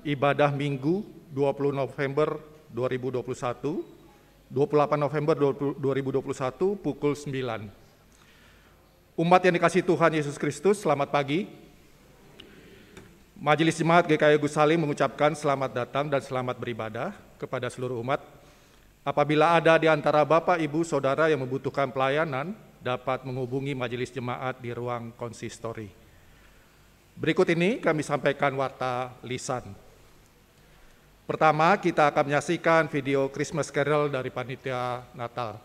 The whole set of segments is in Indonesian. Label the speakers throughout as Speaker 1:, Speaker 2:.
Speaker 1: ibadah Minggu 20 November 2021, 28 November 2021 pukul 9. Umat yang dikasihi Tuhan Yesus Kristus, selamat pagi. Majelis Jemaat GKI Agus Salim mengucapkan selamat datang dan selamat beribadah kepada seluruh umat. Apabila ada di antara Bapak, Ibu, Saudara yang membutuhkan pelayanan, dapat menghubungi Majelis Jemaat di ruang konsistori. Berikut ini kami sampaikan warta lisan. Pertama, kita akan menyaksikan video Christmas Carol dari Panitia Natal.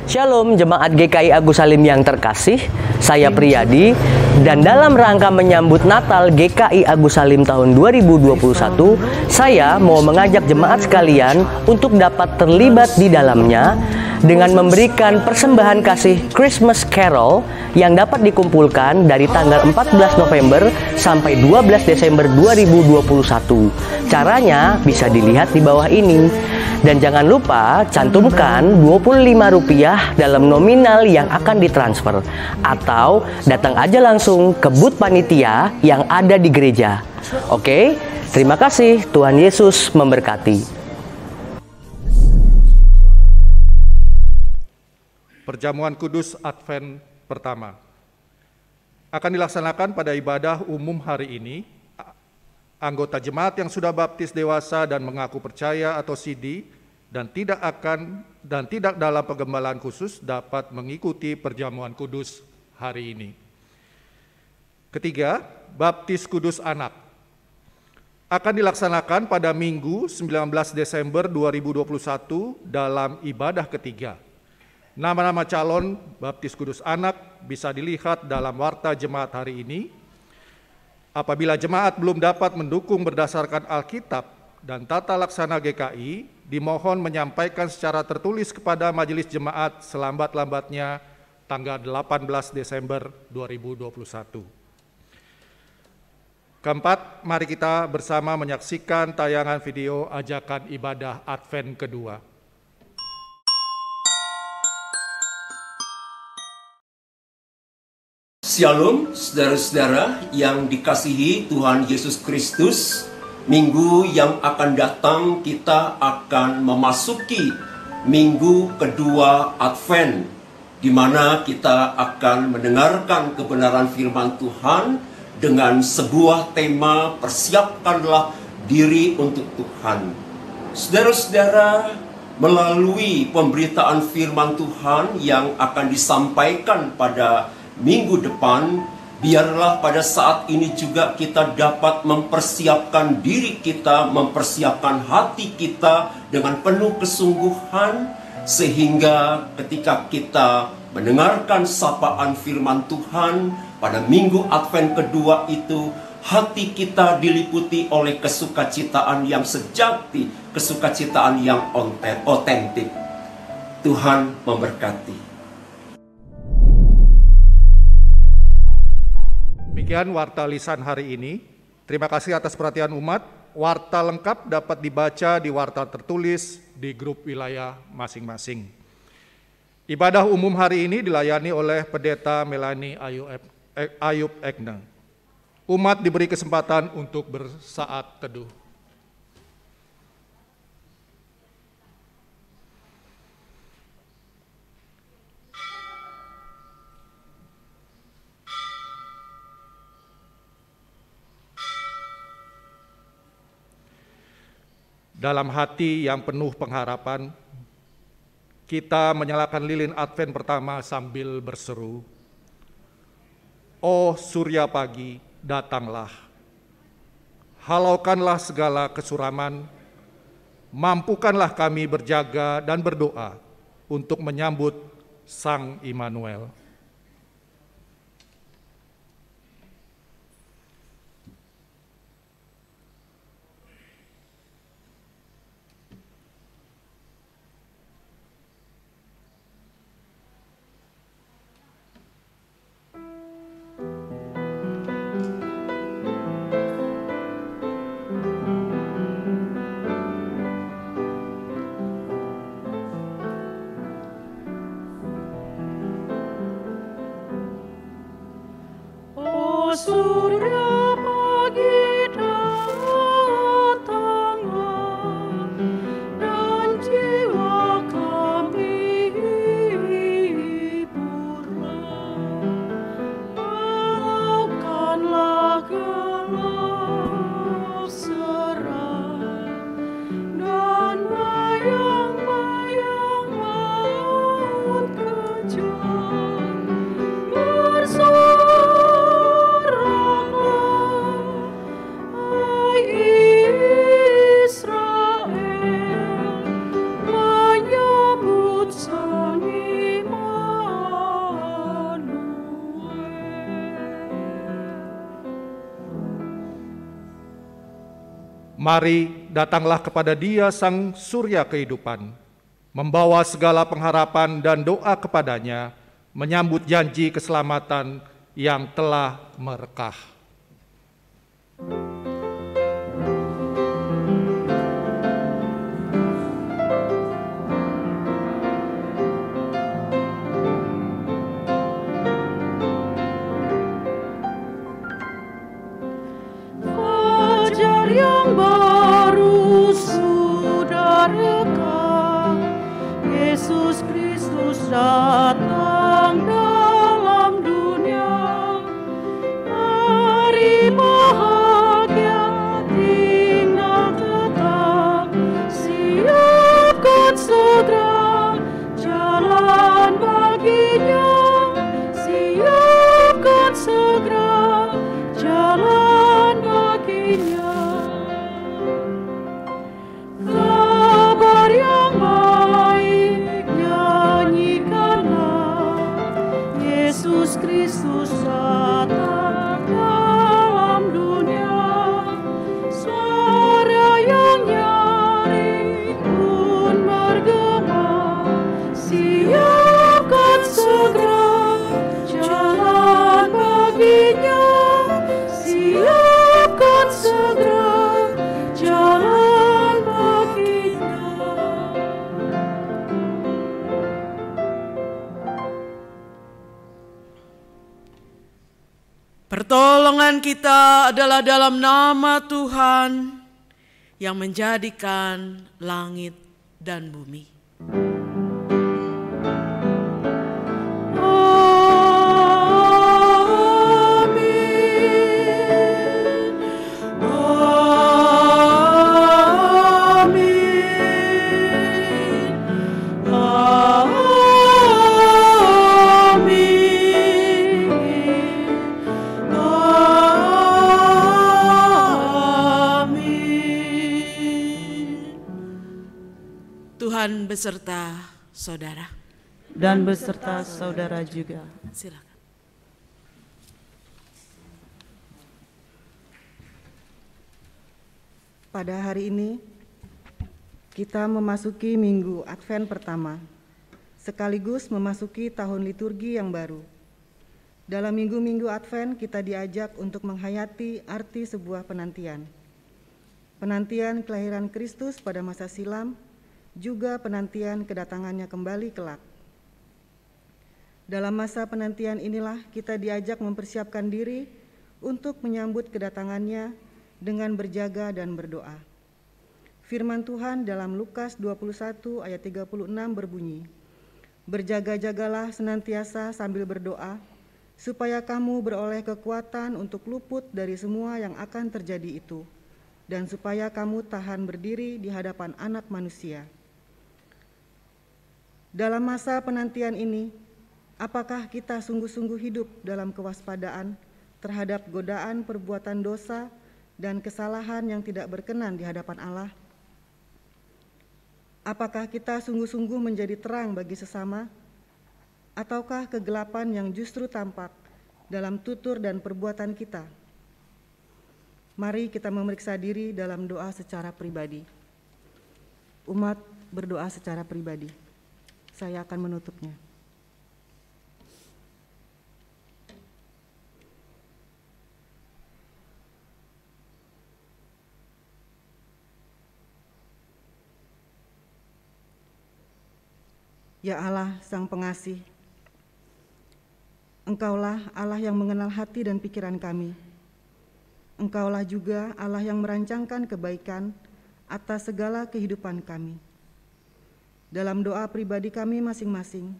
Speaker 2: Shalom Jemaat GKI Agus Salim yang terkasih, saya Priyadi, dan dalam rangka menyambut Natal GKI Agus Salim tahun 2021, saya mau mengajak jemaat sekalian untuk dapat terlibat di dalamnya dengan memberikan persembahan kasih Christmas Carol yang dapat dikumpulkan dari tanggal 14 November sampai 12 Desember 2021. Caranya bisa dilihat di bawah ini. Dan jangan lupa cantumkan Rp25 dalam nominal yang akan ditransfer. Atau datang aja langsung ke booth panitia yang ada di gereja. Oke, terima kasih. Tuhan Yesus memberkati.
Speaker 1: Perjamuan Kudus Advent pertama akan dilaksanakan pada ibadah umum hari ini. Anggota jemaat yang sudah baptis dewasa dan mengaku percaya atau sidi dan tidak dalam penggembalaan khusus dapat mengikuti perjamuan kudus hari ini. Ketiga, baptis kudus anak akan dilaksanakan pada Minggu 19 Desember 2021 dalam ibadah ketiga. Nama-nama calon baptis kudus anak bisa dilihat dalam warta jemaat hari ini. Apabila jemaat belum dapat mendukung berdasarkan Alkitab dan tata laksana GKI, dimohon menyampaikan secara tertulis kepada Majelis Jemaat selambat-lambatnya tanggal 18 Desember 2021. Keempat, mari kita bersama menyaksikan tayangan video ajakan ibadah Advent kedua.
Speaker 3: Shalom, saudara-saudara yang dikasihi Tuhan Yesus Kristus. Minggu yang akan datang kita akan memasuki minggu kedua Advent, di mana kita akan mendengarkan kebenaran firman Tuhan dengan sebuah tema persiapkanlah diri untuk Tuhan. Saudara-saudara, melalui pemberitaan firman Tuhan yang akan disampaikan pada minggu depan, biarlah pada saat ini juga kita dapat mempersiapkan diri kita, mempersiapkan hati kita dengan penuh kesungguhan, sehingga ketika kita mendengarkan sapaan firman Tuhan pada minggu Advent kedua itu, hati kita diliputi oleh kesukacitaan yang sejati, kesukacitaan yang otentik. Tuhan memberkati.
Speaker 1: Demikian warta lisan hari ini. Terima kasih atas perhatian umat. Warta lengkap dapat dibaca di warta tertulis di grup wilayah masing-masing. Ibadah umum hari ini dilayani oleh Pendeta Melani Ayub Ekne. Umat diberi kesempatan untuk bersaat teduh. Dalam hati yang penuh pengharapan, kita menyalakan lilin Advent pertama sambil berseru, "Oh surya pagi, datanglah. Halaukanlah segala kesuraman, mampukanlah kami berjaga dan berdoa untuk menyambut Sang Immanuel."
Speaker 4: Surya pagi datanglah, dan jiwa kami hiburlah. Halaukanlah gelap seram, dan bayang-bayang maut kejam.
Speaker 1: Mari datanglah kepada Dia Sang Surya kehidupan, membawa segala pengharapan dan doa kepadanya, menyambut janji keselamatan yang telah merekah.
Speaker 4: Fajar yang baru sudah rekah, Yesus Kristus datang dalam dunia. Hari bahagia tinggal tetap, siapkan segera jalan baginya. Siapkan segera jalan baginya. Kabar yang baik nyanyikanlah, Yesus Kristus datang dalam dunia. Suara yang nyaring pun bergema, siapkan segera jalan baginya. Siapkan segera jalan baginya.
Speaker 5: Pertolongan kita adalah dalam nama Tuhan yang menjadikan langit dan bumi. Tuhan beserta saudara.
Speaker 6: Dan beserta saudara juga.
Speaker 5: Silakan.
Speaker 7: Pada hari ini, kita memasuki Minggu Advent pertama, sekaligus memasuki tahun liturgi yang baru. Dalam minggu-minggu Advent kita diajak untuk menghayati arti sebuah penantian. Penantian kelahiran Kristus pada masa silam, juga penantian kedatangannya kembali kelak. Dalam masa penantian inilah kita diajak mempersiapkan diri untuk menyambut kedatangannya dengan berjaga dan berdoa. Firman Tuhan dalam Lukas 21 ayat 36 berbunyi, "Berjaga-jagalah senantiasa sambil berdoa, supaya kamu beroleh kekuatan untuk luput dari semua yang akan terjadi itu, dan supaya kamu tahan berdiri di hadapan Anak Manusia." Dalam masa penantian ini, apakah kita sungguh-sungguh hidup dalam kewaspadaan terhadap godaan perbuatan dosa dan kesalahan yang tidak berkenan di hadapan Allah? Apakah kita sungguh-sungguh menjadi terang bagi sesama, ataukah kegelapan yang justru tampak dalam tutur dan perbuatan kita? Mari kita memeriksa diri dalam doa secara pribadi. Umat berdoa secara pribadi. Saya akan menutupnya. Ya Allah, Sang Pengasih, Engkaulah Allah yang mengenal hati dan pikiran kami. Engkaulah juga Allah yang merancangkan kebaikan atas segala kehidupan kami. Dalam doa pribadi kami masing-masing,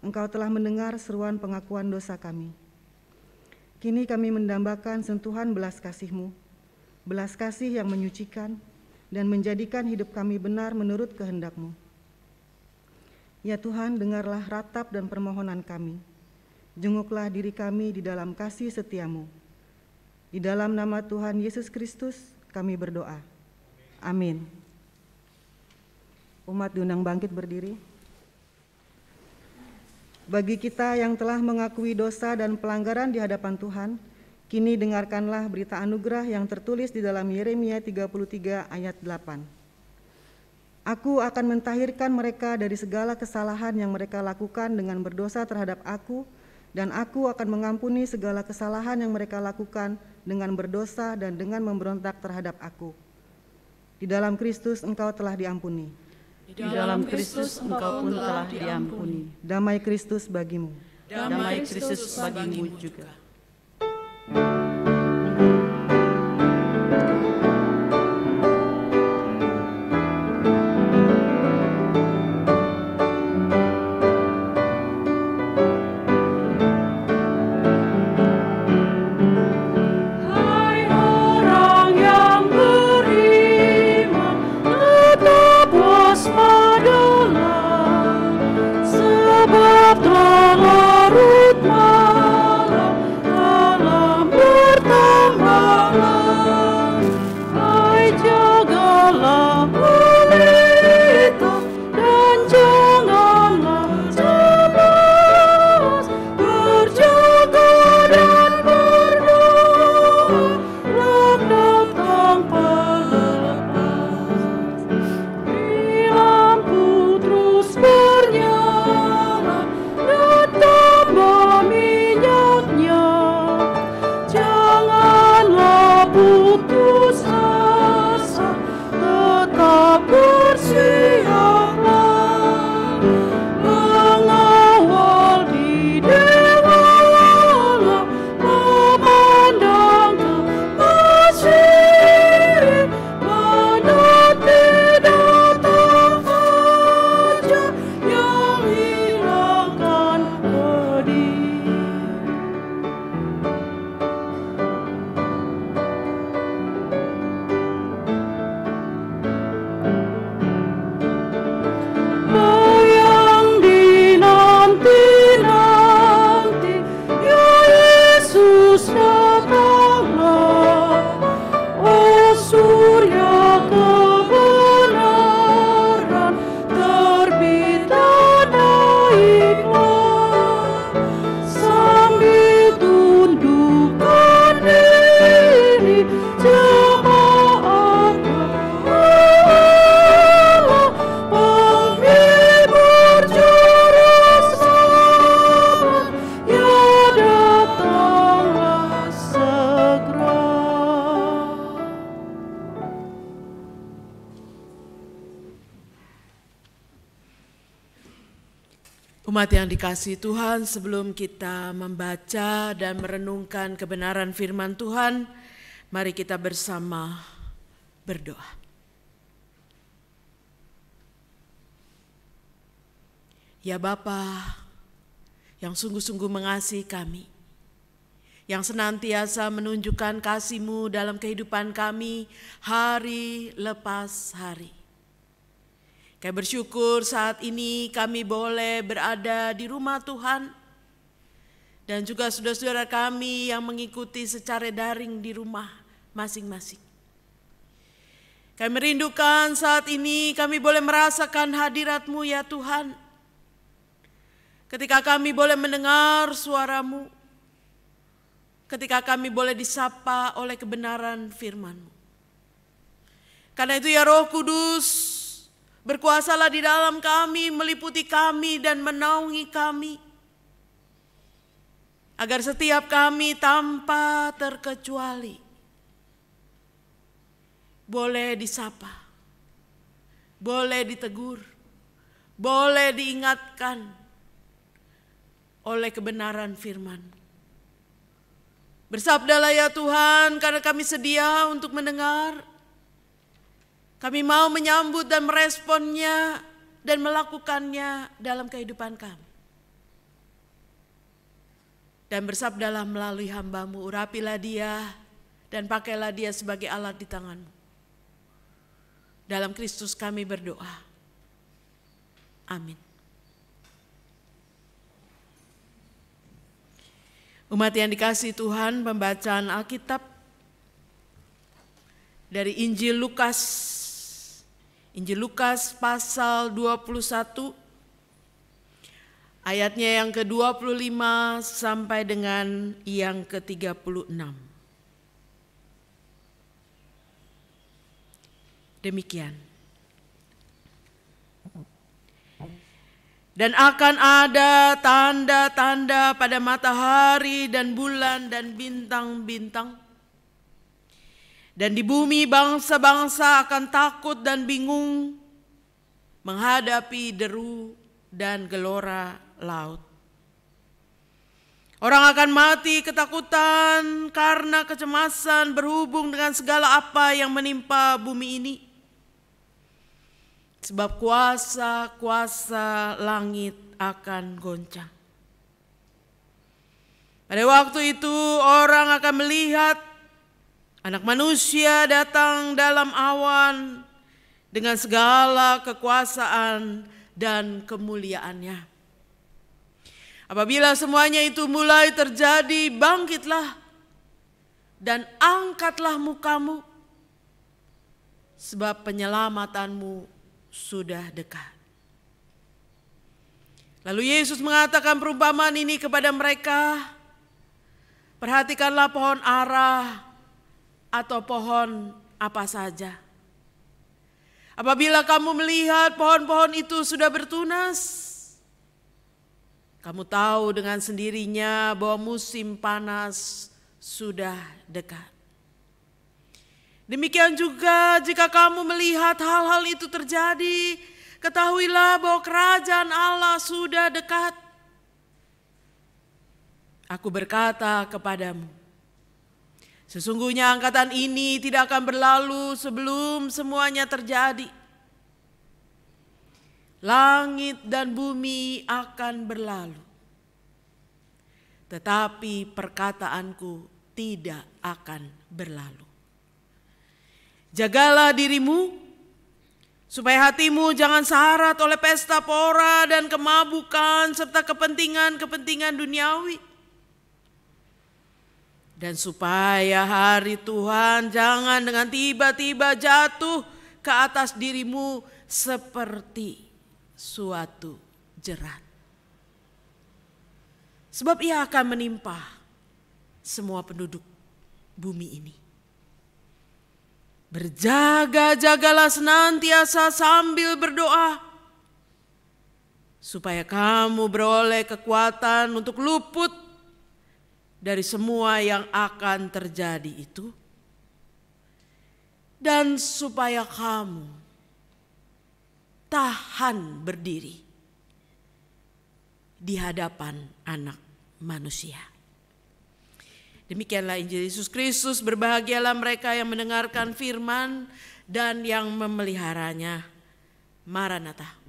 Speaker 7: Engkau telah mendengar seruan pengakuan dosa kami. Kini kami mendambakan sentuhan belas kasih-Mu, belas kasih yang menyucikan dan menjadikan hidup kami benar menurut kehendak-Mu. Ya Tuhan, dengarlah ratap dan permohonan kami. Jenguklah diri kami di dalam kasih setia-Mu. Di dalam nama Tuhan Yesus Kristus kami berdoa. Amin. Umat diundang bangkit berdiri. Bagi kita yang telah mengakui dosa dan pelanggaran di hadapan Tuhan, kini dengarkanlah berita anugerah yang tertulis di dalam Yeremia 33 ayat 8. Aku akan mentahirkan mereka dari segala kesalahan yang mereka lakukan dengan berdosa terhadap aku, dan aku akan mengampuni segala kesalahan yang mereka lakukan dengan berdosa dan dengan memberontak terhadap aku. Di dalam Kristus engkau telah diampuni.
Speaker 6: Di dalam Kristus engkau pun telah diampuni.
Speaker 7: Damai Kristus bagimu.
Speaker 6: Damai Kristus bagimu juga.
Speaker 4: Hai orang yang beriman, tetap waspadalah, sebab telah larut malam dalam
Speaker 5: Umat yang dikasihi Tuhan, sebelum kita membaca dan merenungkan kebenaran firman Tuhan, mari kita bersama berdoa. Ya Bapa yang sungguh-sungguh mengasihi kami, yang senantiasa menunjukkan kasih-Mu dalam kehidupan kami hari lepas hari. Kami bersyukur saat ini kami boleh berada di rumah Tuhan dan juga saudara-saudara kami yang mengikuti secara daring di rumah masing-masing. Kami merindukan saat ini kami boleh merasakan hadirat-Mu ya Tuhan. Ketika kami boleh mendengar suara-Mu, ketika kami boleh disapa oleh kebenaran firman-Mu. Karena itu ya Roh Kudus, berkuasalah di dalam kami, meliputi kami dan menaungi kami. Agar setiap kami tanpa terkecuali boleh disapa, boleh ditegur, boleh diingatkan oleh kebenaran firman. Bersabdalah ya Tuhan, karena kami sedia untuk mendengar. Kami mau menyambut dan meresponnya dan melakukannya dalam kehidupan kami. Dan bersabdalah melalui hamba-Mu, urapilah dia dan pakailah dia sebagai alat di tangan-Mu. Dalam Kristus kami berdoa. Amin. Umat yang dikasihi Tuhan, pembacaan Alkitab dari Injil Lukas pasal 21 ayatnya yang ke-25 sampai dengan yang ke-36. Demikian. Dan akan ada tanda-tanda pada matahari dan bulan dan bintang-bintang. Dan di bumi bangsa-bangsa akan takut dan bingung menghadapi deru dan gelora laut. Orang akan mati ketakutan karena kecemasan berhubung dengan segala apa yang menimpa bumi ini. Sebab kuasa-kuasa langit akan goncang. Pada waktu itu orang akan melihat Anak Manusia datang dalam awan dengan segala kekuasaan dan kemuliaannya. Apabila semuanya itu mulai terjadi, bangkitlah dan angkatlah mukamu, sebab penyelamatanmu sudah dekat. Lalu Yesus mengatakan perumpamaan ini kepada mereka, perhatikanlah pohon ara atau pohon apa saja. Apabila kamu melihat pohon-pohon itu sudah bertunas, kamu tahu dengan sendirinya bahwa musim panas sudah dekat. Demikian juga jika kamu melihat hal-hal itu terjadi, ketahuilah bahwa kerajaan Allah sudah dekat. Aku berkata kepadamu, sesungguhnya angkatan ini tidak akan berlalu sebelum semuanya terjadi. Langit dan bumi akan berlalu, tetapi perkataanku tidak akan berlalu. Jagalah dirimu, supaya hatimu jangan syarat oleh pesta pora dan kemabukan serta kepentingan-kepentingan duniawi. Dan supaya hari Tuhan jangan dengan tiba-tiba jatuh ke atas dirimu seperti suatu jerat. Sebab ia akan menimpa semua penduduk bumi ini. Berjaga-jagalah senantiasa sambil berdoa, supaya kamu beroleh kekuatan untuk luput dari semua yang akan terjadi itu, dan supaya kamu tahan berdiri di hadapan Anak Manusia. Demikianlah Injil Yesus Kristus. Berbahagialah mereka yang mendengarkan firman dan yang memeliharanya. Maranatha.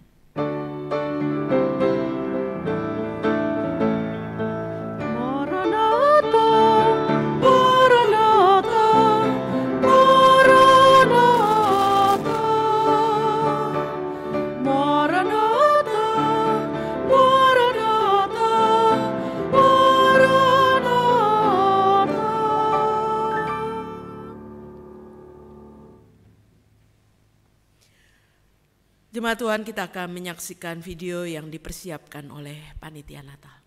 Speaker 5: Jemaat Tuhan, kita akan menyaksikan video yang dipersiapkan oleh Panitia Natal.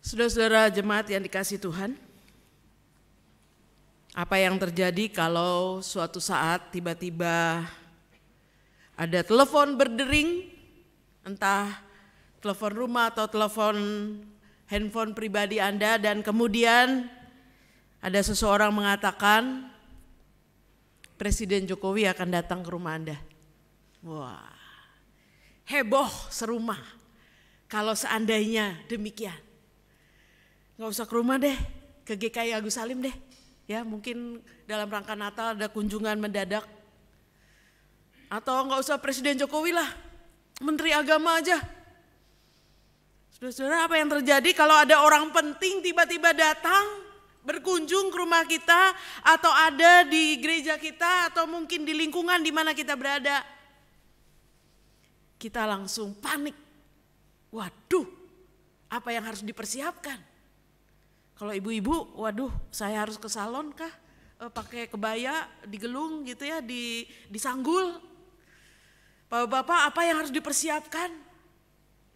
Speaker 5: Saudara-saudara jemaat yang dikasihi Tuhan, apa yang terjadi kalau suatu saat tiba-tiba ada telepon berdering, entah telepon rumah atau telepon handphone pribadi Anda, dan kemudian ada seseorang mengatakan Presiden Jokowi akan datang ke rumah Anda. Wah, heboh serumah kalau seandainya demikian. Nggak usah ke rumah deh, ke GKI Agus Salim deh. Ya, mungkin dalam rangka Natal ada kunjungan mendadak. Atau nggak usah Presiden Jokowi lah, Menteri Agama aja. Saudara-saudara, apa yang terjadi kalau ada orang penting tiba-tiba datang berkunjung ke rumah kita, atau ada di gereja kita, atau mungkin di lingkungan di mana kita berada? Kita langsung panik. Waduh, apa yang harus dipersiapkan? Kalau ibu-ibu, waduh, saya harus ke salon kah? Pakai kebaya, digelung gitu ya, disanggul. Bapak-bapak, apa yang harus dipersiapkan?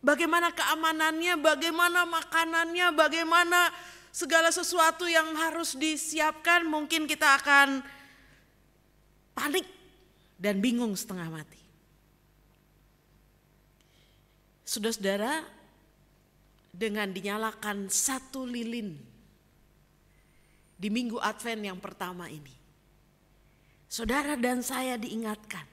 Speaker 5: Bagaimana keamanannya, bagaimana makanannya, bagaimana segala sesuatu yang harus disiapkan? Mungkin kita akan panik dan bingung setengah mati. Saudara-saudara, dengan dinyalakan satu lilin di minggu Advent yang pertama ini, saudara dan saya diingatkan.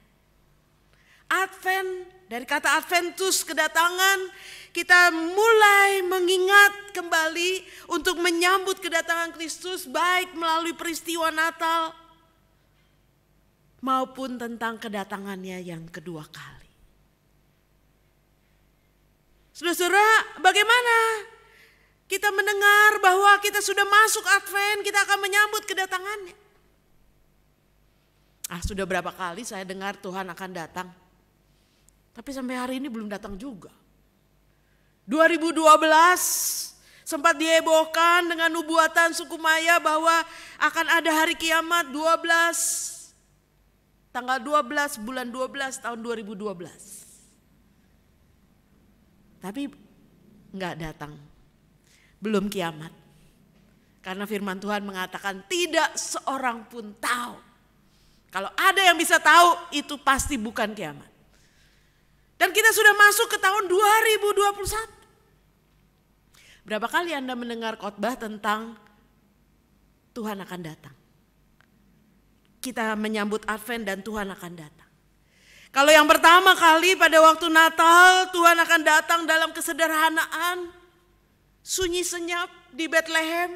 Speaker 5: Advent, dari kata Adventus, kedatangan, kita mulai mengingat kembali untuk menyambut kedatangan Kristus, baik melalui peristiwa Natal maupun tentang kedatangannya yang kedua kali. Saudara-saudara, bagaimana kita mendengar bahwa kita sudah masuk Advent, kita akan menyambut kedatangannya? Sudah berapa kali saya dengar Tuhan akan datang, tapi sampai hari ini belum datang juga. 2012 sempat dihebohkan dengan nubuatan suku Maya bahwa akan ada hari kiamat tanggal 12 bulan 12 tahun 2012. Tapi enggak datang. Belum kiamat. Karena firman Tuhan mengatakan tidak seorang pun tahu. Kalau ada yang bisa tahu, itu pasti bukan kiamat. Dan kita sudah masuk ke tahun 2021. Berapa kali Anda mendengar khotbah tentang Tuhan akan datang? kita menyambut Advent dan Tuhan akan datang. Kalau yang pertama kali pada waktu Natal, Tuhan akan datang dalam kesederhanaan, sunyi senyap di Bethlehem.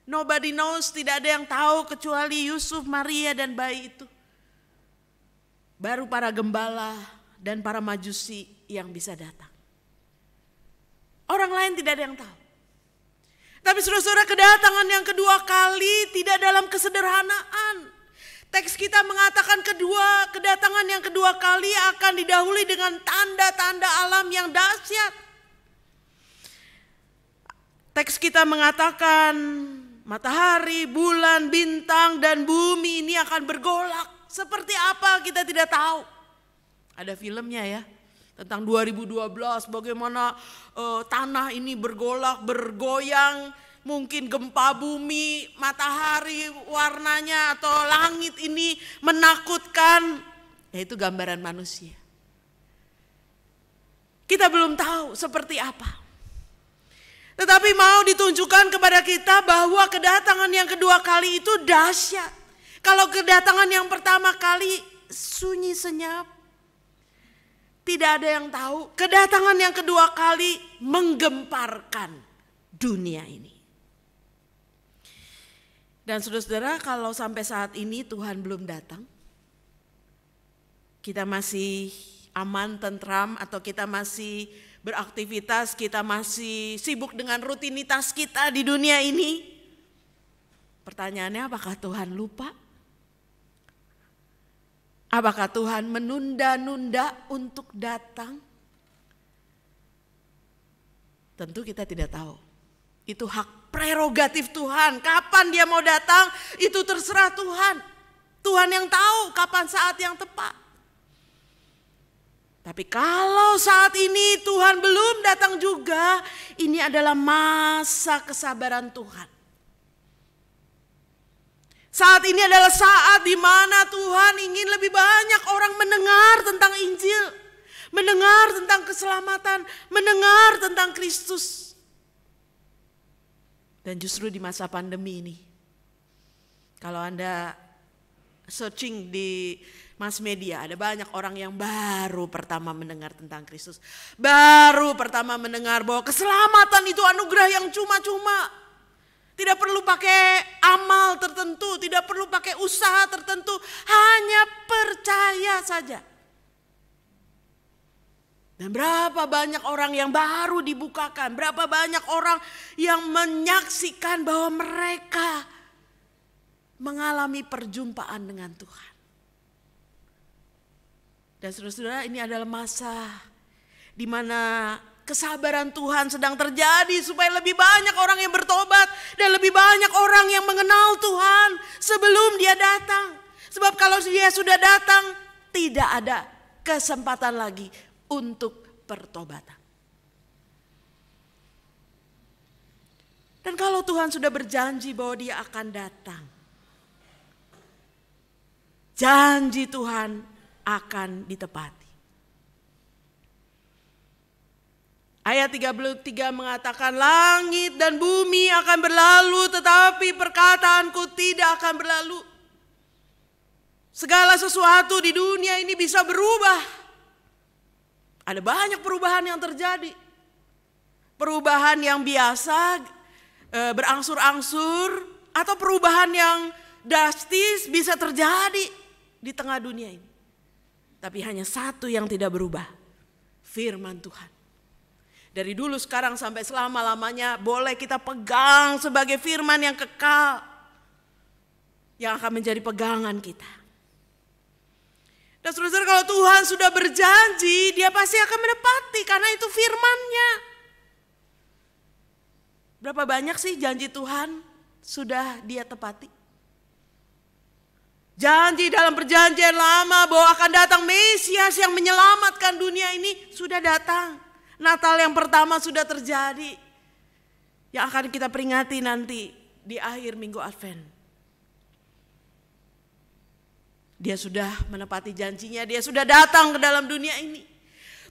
Speaker 5: Nobody knows, tidak ada yang tahu kecuali Yusuf, Maria dan bayi itu. Baru para gembala dan para majusi yang bisa datang. Orang lain tidak ada yang tahu. Tapi saudara-saudara, kedatangan yang kedua kali tidak dalam kesederhanaan. Teks kita mengatakan kedatangan yang kedua kali akan didahului dengan tanda-tanda alam yang dahsyat. Teks kita mengatakan matahari, bulan, bintang, dan bumi ini akan bergolak. Seperti apa kita tidak tahu. Ada filmnya ya, tentang 2012 bagaimana tanah ini bergolak, bergoyang, mungkin gempa bumi, matahari warnanya atau langit ini menakutkan. Yaitu gambaran manusia. Kita belum tahu seperti apa. Tetapi mau ditunjukkan kepada kita bahwa kedatangan yang kedua kali itu dahsyat. Kalau kedatangan yang pertama kali sunyi senyap, tidak ada yang tahu. Kedatangan yang kedua kali menggemparkan dunia ini. Dan saudara-saudara, kalau sampai saat ini Tuhan belum datang, kita masih aman, tentram, atau kita masih beraktivitas, kita masih sibuk dengan rutinitas kita di dunia ini. Pertanyaannya, apakah Tuhan lupa? Apakah Tuhan menunda-nunda untuk datang? Tentu kita tidak tahu. Itu hak prerogatif Tuhan. Kapan dia mau datang, itu terserah Tuhan. Tuhan yang tahu kapan saat yang tepat. Tapi kalau saat ini Tuhan belum datang juga, ini adalah masa kesabaran Tuhan. Saat ini adalah saat di mana Tuhan ingin lebih banyak orang mendengar tentang Injil, mendengar tentang keselamatan, mendengar tentang Kristus. Dan justru di masa pandemi ini, kalau Anda searching di mass media, ada banyak orang yang baru pertama mendengar tentang Kristus. Baru pertama mendengar bahwa keselamatan itu anugerah yang cuma-cuma. Tidak perlu pakai amal tertentu, tidak perlu pakai usaha tertentu, hanya percaya saja. Dan berapa banyak orang yang baru dibukakan, berapa banyak orang yang menyaksikan bahwa mereka mengalami perjumpaan dengan Tuhan. Dan saudara-saudara, ini adalah masa di mana kesabaran Tuhan sedang terjadi supaya lebih banyak orang yang bertobat dan lebih banyak orang yang mengenal Tuhan sebelum dia datang. Sebab kalau dia sudah datang, tidak ada kesempatan lagi untuk pertobatan. Dan kalau Tuhan sudah berjanji bahwa dia akan datang, janji Tuhan akan ditepati. Ayat 33 mengatakan, langit dan bumi akan berlalu, tetapi perkataanku tidak akan berlalu. Segala sesuatu di dunia ini bisa berubah. Ada banyak perubahan yang terjadi. Perubahan yang biasa, berangsur-angsur, atau perubahan yang drastis bisa terjadi di tengah dunia ini. Tapi hanya satu yang tidak berubah, firman Tuhan. Dari dulu, sekarang, sampai selama-lamanya boleh kita pegang sebagai firman yang kekal, yang akan menjadi pegangan kita. Dan saudara, kalau Tuhan sudah berjanji, dia pasti akan menepati karena itu firman-Nya. Berapa banyak sih janji Tuhan sudah dia tepati? Janji dalam perjanjian lama bahwa akan datang Mesias yang menyelamatkan dunia ini sudah datang. Natal yang pertama sudah terjadi, yang akan kita peringati nanti di akhir minggu Advent. Dia sudah menepati janjinya, dia sudah datang ke dalam dunia ini.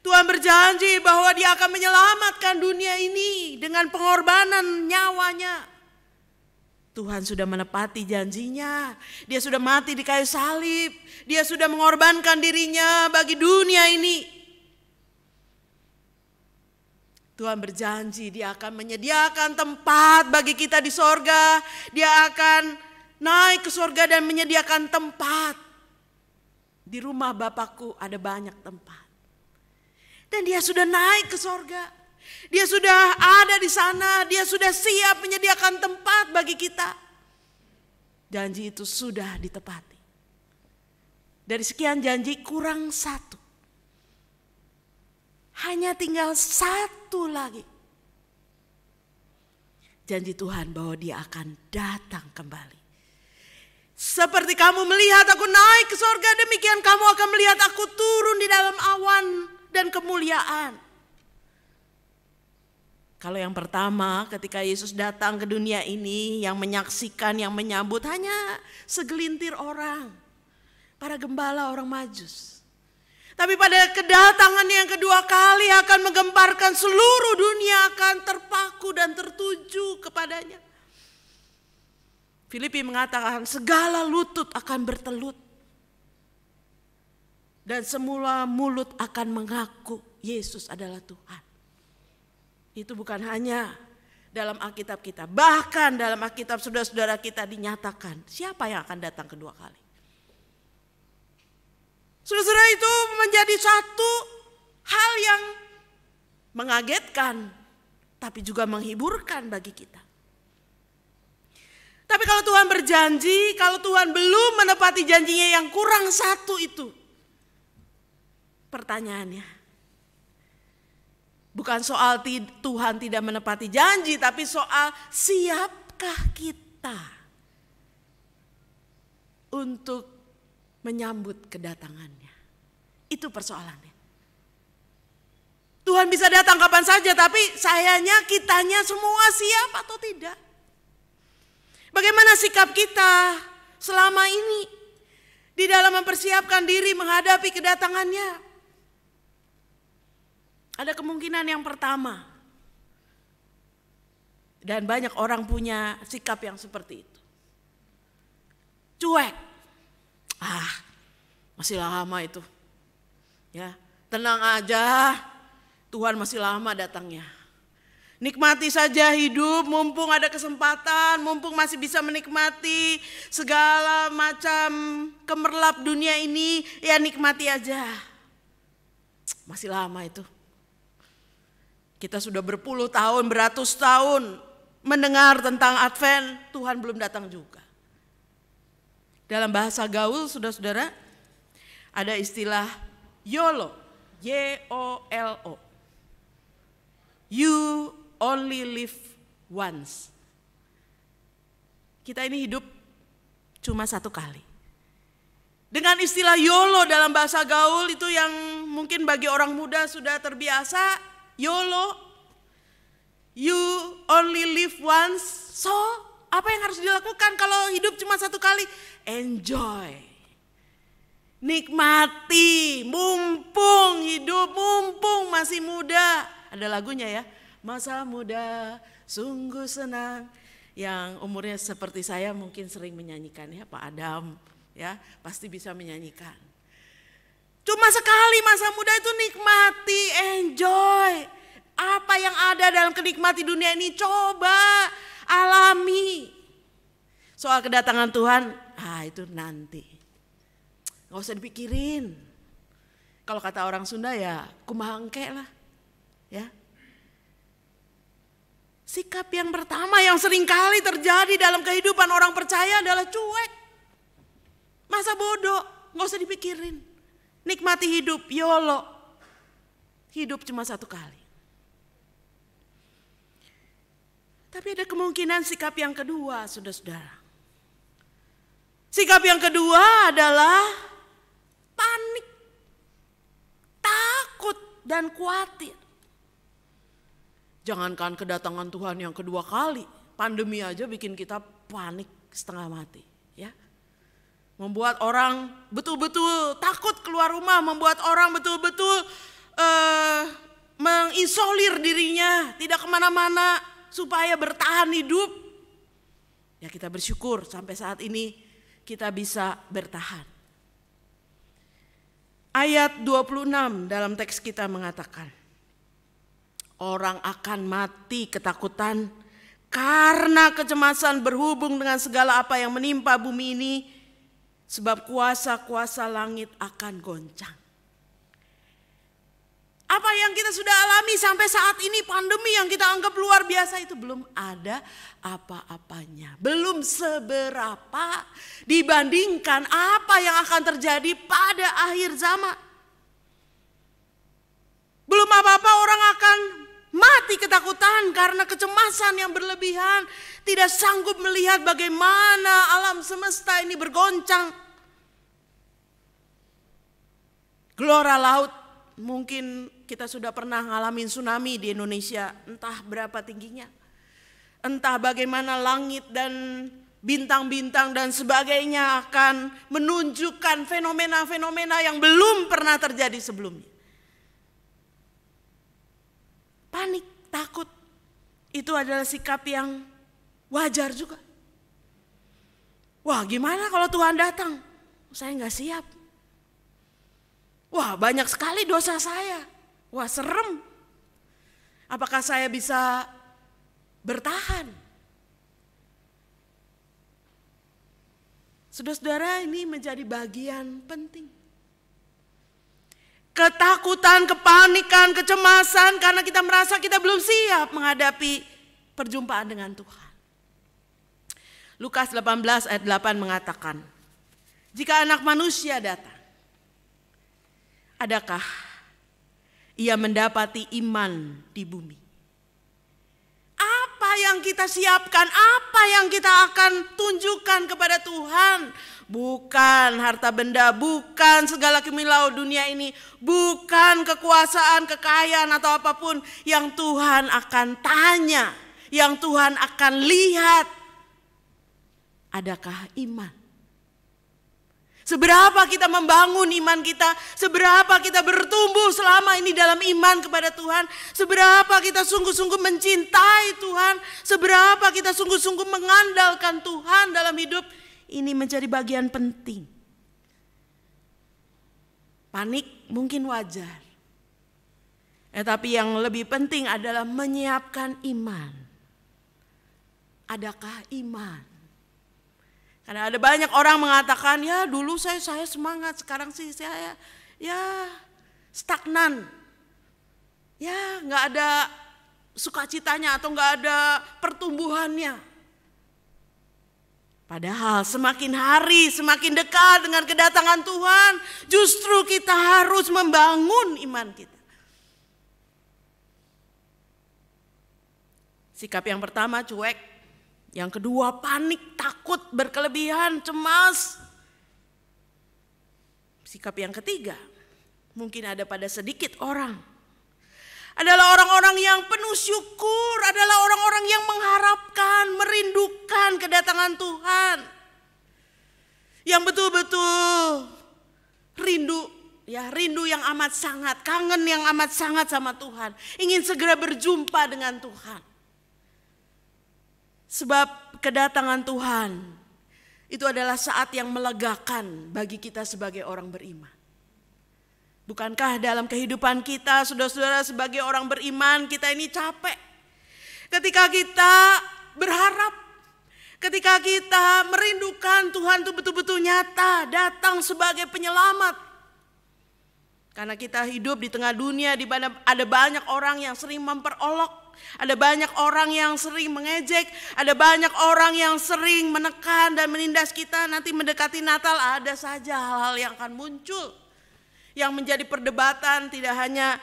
Speaker 5: Tuhan berjanji bahwa dia akan menyelamatkan dunia ini dengan pengorbanan nyawanya. Tuhan sudah menepati janjinya. Dia sudah mati di kayu salib. Dia sudah mengorbankan dirinya bagi dunia ini. Tuhan berjanji dia akan menyediakan tempat bagi kita di sorga. Dia akan naik ke sorga dan menyediakan tempat. Di rumah Bapakku ada banyak tempat. Dan dia sudah naik ke sorga. Dia sudah ada di sana. Dia sudah siap menyediakan tempat bagi kita. Janji itu sudah ditepati. Dari sekian janji kurang satu. Hanya tinggal satu lagi. Janji Tuhan bahwa dia akan datang kembali. Seperti kamu melihat aku naik ke sorga, demikian kamu akan melihat aku turun di dalam awan dan kemuliaan. Kalau yang pertama ketika Yesus datang ke dunia ini, yang menyaksikan, yang menyambut hanya segelintir orang. Para gembala orang Majus. Tapi pada kedatangan yang kedua kali akan menggemparkan seluruh dunia akan terpaku dan tertuju kepadanya. Filipi mengatakan segala lutut akan bertelut. Dan semula mulut akan mengaku Yesus adalah Tuhan. Itu bukan hanya dalam Alkitab kita. Bahkan dalam Alkitab saudara-saudara kita dinyatakan siapa yang akan datang kedua kali. Saudara-saudara, itu menjadi satu hal yang mengagetkan, tapi juga menghiburkan bagi kita. Tapi kalau Tuhan berjanji, kalau Tuhan belum menepati janjinya yang kurang satu itu, pertanyaannya, bukan soal Tuhan tidak menepati janji, tapi soal siapkah kita untuk menyambut kedatangannya. Itu persoalannya. Tuhan bisa datang kapan saja, tapi sayangnya kitanya semua siap atau tidak. Bagaimana sikap kita selama ini di dalam mempersiapkan diri menghadapi kedatangannya? Ada kemungkinan yang pertama, dan banyak orang punya sikap yang seperti itu. Cuek. Masih lama itu. Ya, tenang aja. Tuhan masih lama datangnya. Nikmati saja hidup, mumpung ada kesempatan, mumpung masih bisa menikmati segala macam gemerlap dunia ini, ya nikmati aja. Masih lama itu. Kita sudah berpuluh tahun, beratus tahun mendengar tentang Advent, Tuhan belum datang juga. Dalam bahasa gaul, saudara-saudara, ada istilah YOLO, Y-O-L-O. You only live once. Kita ini hidup cuma satu kali. Dengan istilah YOLO dalam bahasa gaul itu yang mungkin bagi orang muda sudah terbiasa, YOLO, you only live once. So, apa yang harus dilakukan kalau hidup cuma satu kali? Enjoy. Nikmati, mumpung hidup, mumpung masih muda. Ada lagunya ya, masa muda sungguh senang. Yang umurnya seperti saya mungkin sering menyanyikan ya, Pak Adam ya, pasti bisa menyanyikan. Cuma sekali masa muda itu nikmati, enjoy. Apa yang ada dalam kenikmati dunia ini coba alami. Soal kedatangan Tuhan, itu nanti. Gak usah dipikirin. Kalau kata orang Sunda ya kumahangke lah. Ya. Sikap yang pertama yang seringkali terjadi dalam kehidupan orang percaya adalah cuek. Masa bodoh, gak usah dipikirin. Nikmati hidup, YOLO. Hidup cuma satu kali. Tapi ada kemungkinan sikap yang kedua, saudara-saudara. Sikap yang kedua adalah panik, takut, dan khawatir. Jangankan kedatangan Tuhan yang kedua kali, pandemi aja bikin kita panik setengah mati. Ya, membuat orang betul-betul takut keluar rumah, membuat orang betul-betul mengisolir dirinya, tidak kemana-mana supaya bertahan hidup. Ya kita bersyukur sampai saat ini kita bisa bertahan. Ayat 26 dalam teks kita mengatakan, orang akan mati ketakutan karena kecemasan berhubung dengan segala apa yang menimpa bumi ini, sebab kuasa-kuasa langit akan goncang. Apa yang kita sudah alami sampai saat ini, pandemi yang kita anggap luar biasa, itu belum ada apa-apanya. Belum seberapa dibandingkan apa yang akan terjadi pada akhir zaman. Belum apa-apa orang akan mati ketakutan karena kecemasan yang berlebihan. Tidak sanggup melihat bagaimana alam semesta ini bergoncang. Gelora laut, mungkin kita sudah pernah ngalamin tsunami di Indonesia, entah berapa tingginya. Entah bagaimana langit dan bintang-bintang dan sebagainya akan menunjukkan fenomena-fenomena yang belum pernah terjadi sebelumnya. Panik, takut, itu adalah sikap yang wajar juga. Wah, gimana kalau Tuhan datang? Saya nggak siap. Wah, banyak sekali dosa saya. Wah, serem. Apakah saya bisa bertahan? Saudara-saudara, ini menjadi bagian penting. Ketakutan, kepanikan, kecemasan karena kita merasa kita belum siap menghadapi perjumpaan dengan Tuhan. Lukas 18 ayat 8 mengatakan, jika Anak Manusia datang, adakah ia mendapati iman di bumi? Apa yang kita siapkan, apa yang kita akan tunjukkan kepada Tuhan? Bukan harta benda, bukan segala kemilau dunia ini, bukan kekuasaan, kekayaan atau apapun yang Tuhan akan tanya, yang Tuhan akan lihat. Adakah iman? Seberapa kita membangun iman kita, seberapa kita bertumbuh selama ini dalam iman kepada Tuhan, seberapa kita sungguh-sungguh mencintai Tuhan, seberapa kita sungguh-sungguh mengandalkan Tuhan dalam hidup, ini menjadi bagian penting. Panik mungkin wajar, tapi yang lebih penting adalah menyiapkan iman. Adakah iman? Karena ada banyak orang mengatakan, ya dulu saya semangat, sekarang sih saya ya stagnan. Ya nggak ada sukacitanya atau nggak ada pertumbuhannya. Padahal semakin hari semakin dekat dengan kedatangan Tuhan, justru kita harus membangun iman kita. Sikap yang pertama cuek. Yang kedua panik, takut, berkelebihan, cemas. Sikap yang ketiga mungkin ada pada sedikit orang. Adalah orang-orang yang penuh syukur, adalah orang-orang yang mengharapkan, merindukan kedatangan Tuhan. Yang betul-betul rindu, ya rindu yang amat sangat, kangen yang amat sangat sama Tuhan. Ingin segera berjumpa dengan Tuhan. Sebab kedatangan Tuhan itu adalah saat yang melegakan bagi kita sebagai orang beriman. Bukankah dalam kehidupan kita, saudara-saudara, sebagai orang beriman, kita ini capek. Ketika kita berharap, ketika kita merindukan Tuhan itu betul-betul nyata, datang sebagai penyelamat. Karena kita hidup di tengah dunia di mana ada banyak orang yang sering memperolok. Ada banyak orang yang sering mengejek, ada banyak orang yang sering menekan dan menindas kita. Nanti mendekati Natal ada saja hal-hal yang akan muncul, yang menjadi perdebatan tidak hanya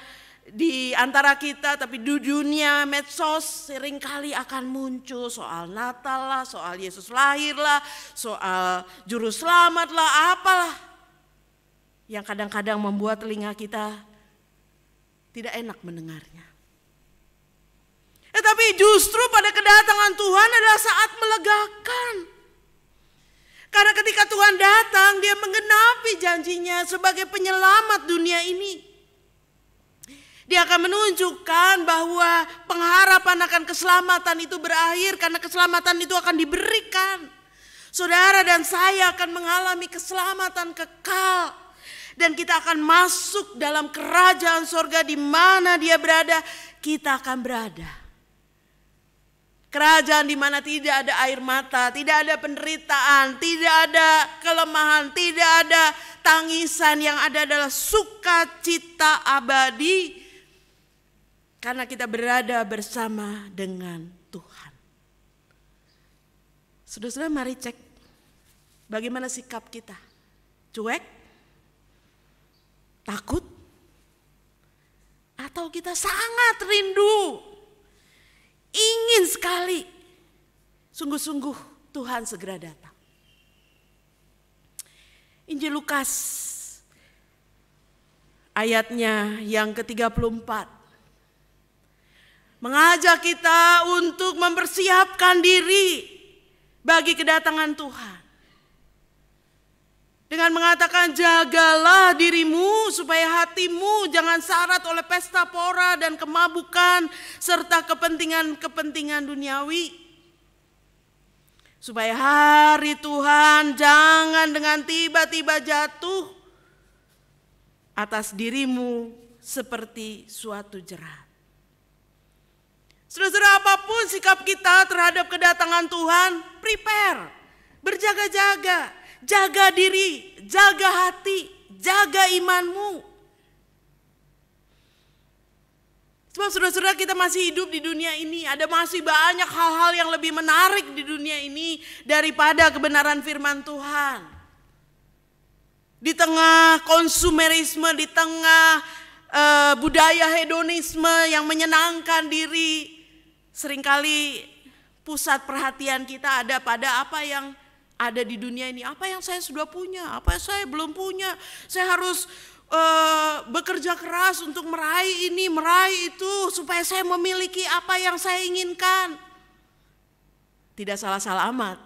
Speaker 5: di antara kita tapi di dunia medsos seringkali akan muncul soal Natal lah, soal Yesus lahir lah, soal juru selamat lah, apalah. Yang kadang-kadang membuat telinga kita tidak enak mendengarnya. Tetapi justru pada kedatangan Tuhan adalah saat melegakan. Karena ketika Tuhan datang, dia menggenapi janjinya sebagai penyelamat dunia ini. Dia akan menunjukkan bahwa pengharapan akan keselamatan itu berakhir karena keselamatan itu akan diberikan. Saudara dan saya akan mengalami keselamatan kekal. Dan kita akan masuk dalam kerajaan sorga di mana Dia berada, kita akan berada. Kerajaan di mana tidak ada air mata, tidak ada penderitaan, tidak ada kelemahan, tidak ada tangisan, yang ada adalah sukacita abadi. Karena kita berada bersama dengan Tuhan. Saudara-saudara, mari cek bagaimana sikap kita. Cuek? Takut? Atau kita sangat rindu? Ingin sekali, sungguh-sungguh Tuhan segera datang. Injil Lukas ayatnya yang ke-34 mengajak kita untuk mempersiapkan diri bagi kedatangan Tuhan. Dengan mengatakan, jagalah dirimu supaya hatimu jangan syarat oleh pesta pora dan kemabukan serta kepentingan-kepentingan duniawi. Supaya hari Tuhan jangan dengan tiba-tiba jatuh atas dirimu seperti suatu jerat. Saudara-saudara, apapun sikap kita terhadap kedatangan Tuhan, prepare, berjaga-jaga. Jaga diri, jaga hati, jaga imanmu. Sebab saudara-saudara, kita masih hidup di dunia ini. Ada masih banyak hal-hal yang lebih menarik di dunia ini daripada kebenaran firman Tuhan. Di tengah konsumerisme, di tengah budaya hedonisme yang menyenangkan diri, seringkali pusat perhatian kita ada pada apa yang ada di dunia ini. Apa yang saya sudah punya, apa yang saya belum punya. Saya harus bekerja keras untuk meraih ini, meraih itu, supaya saya memiliki apa yang saya inginkan. Tidak salah-salah amat.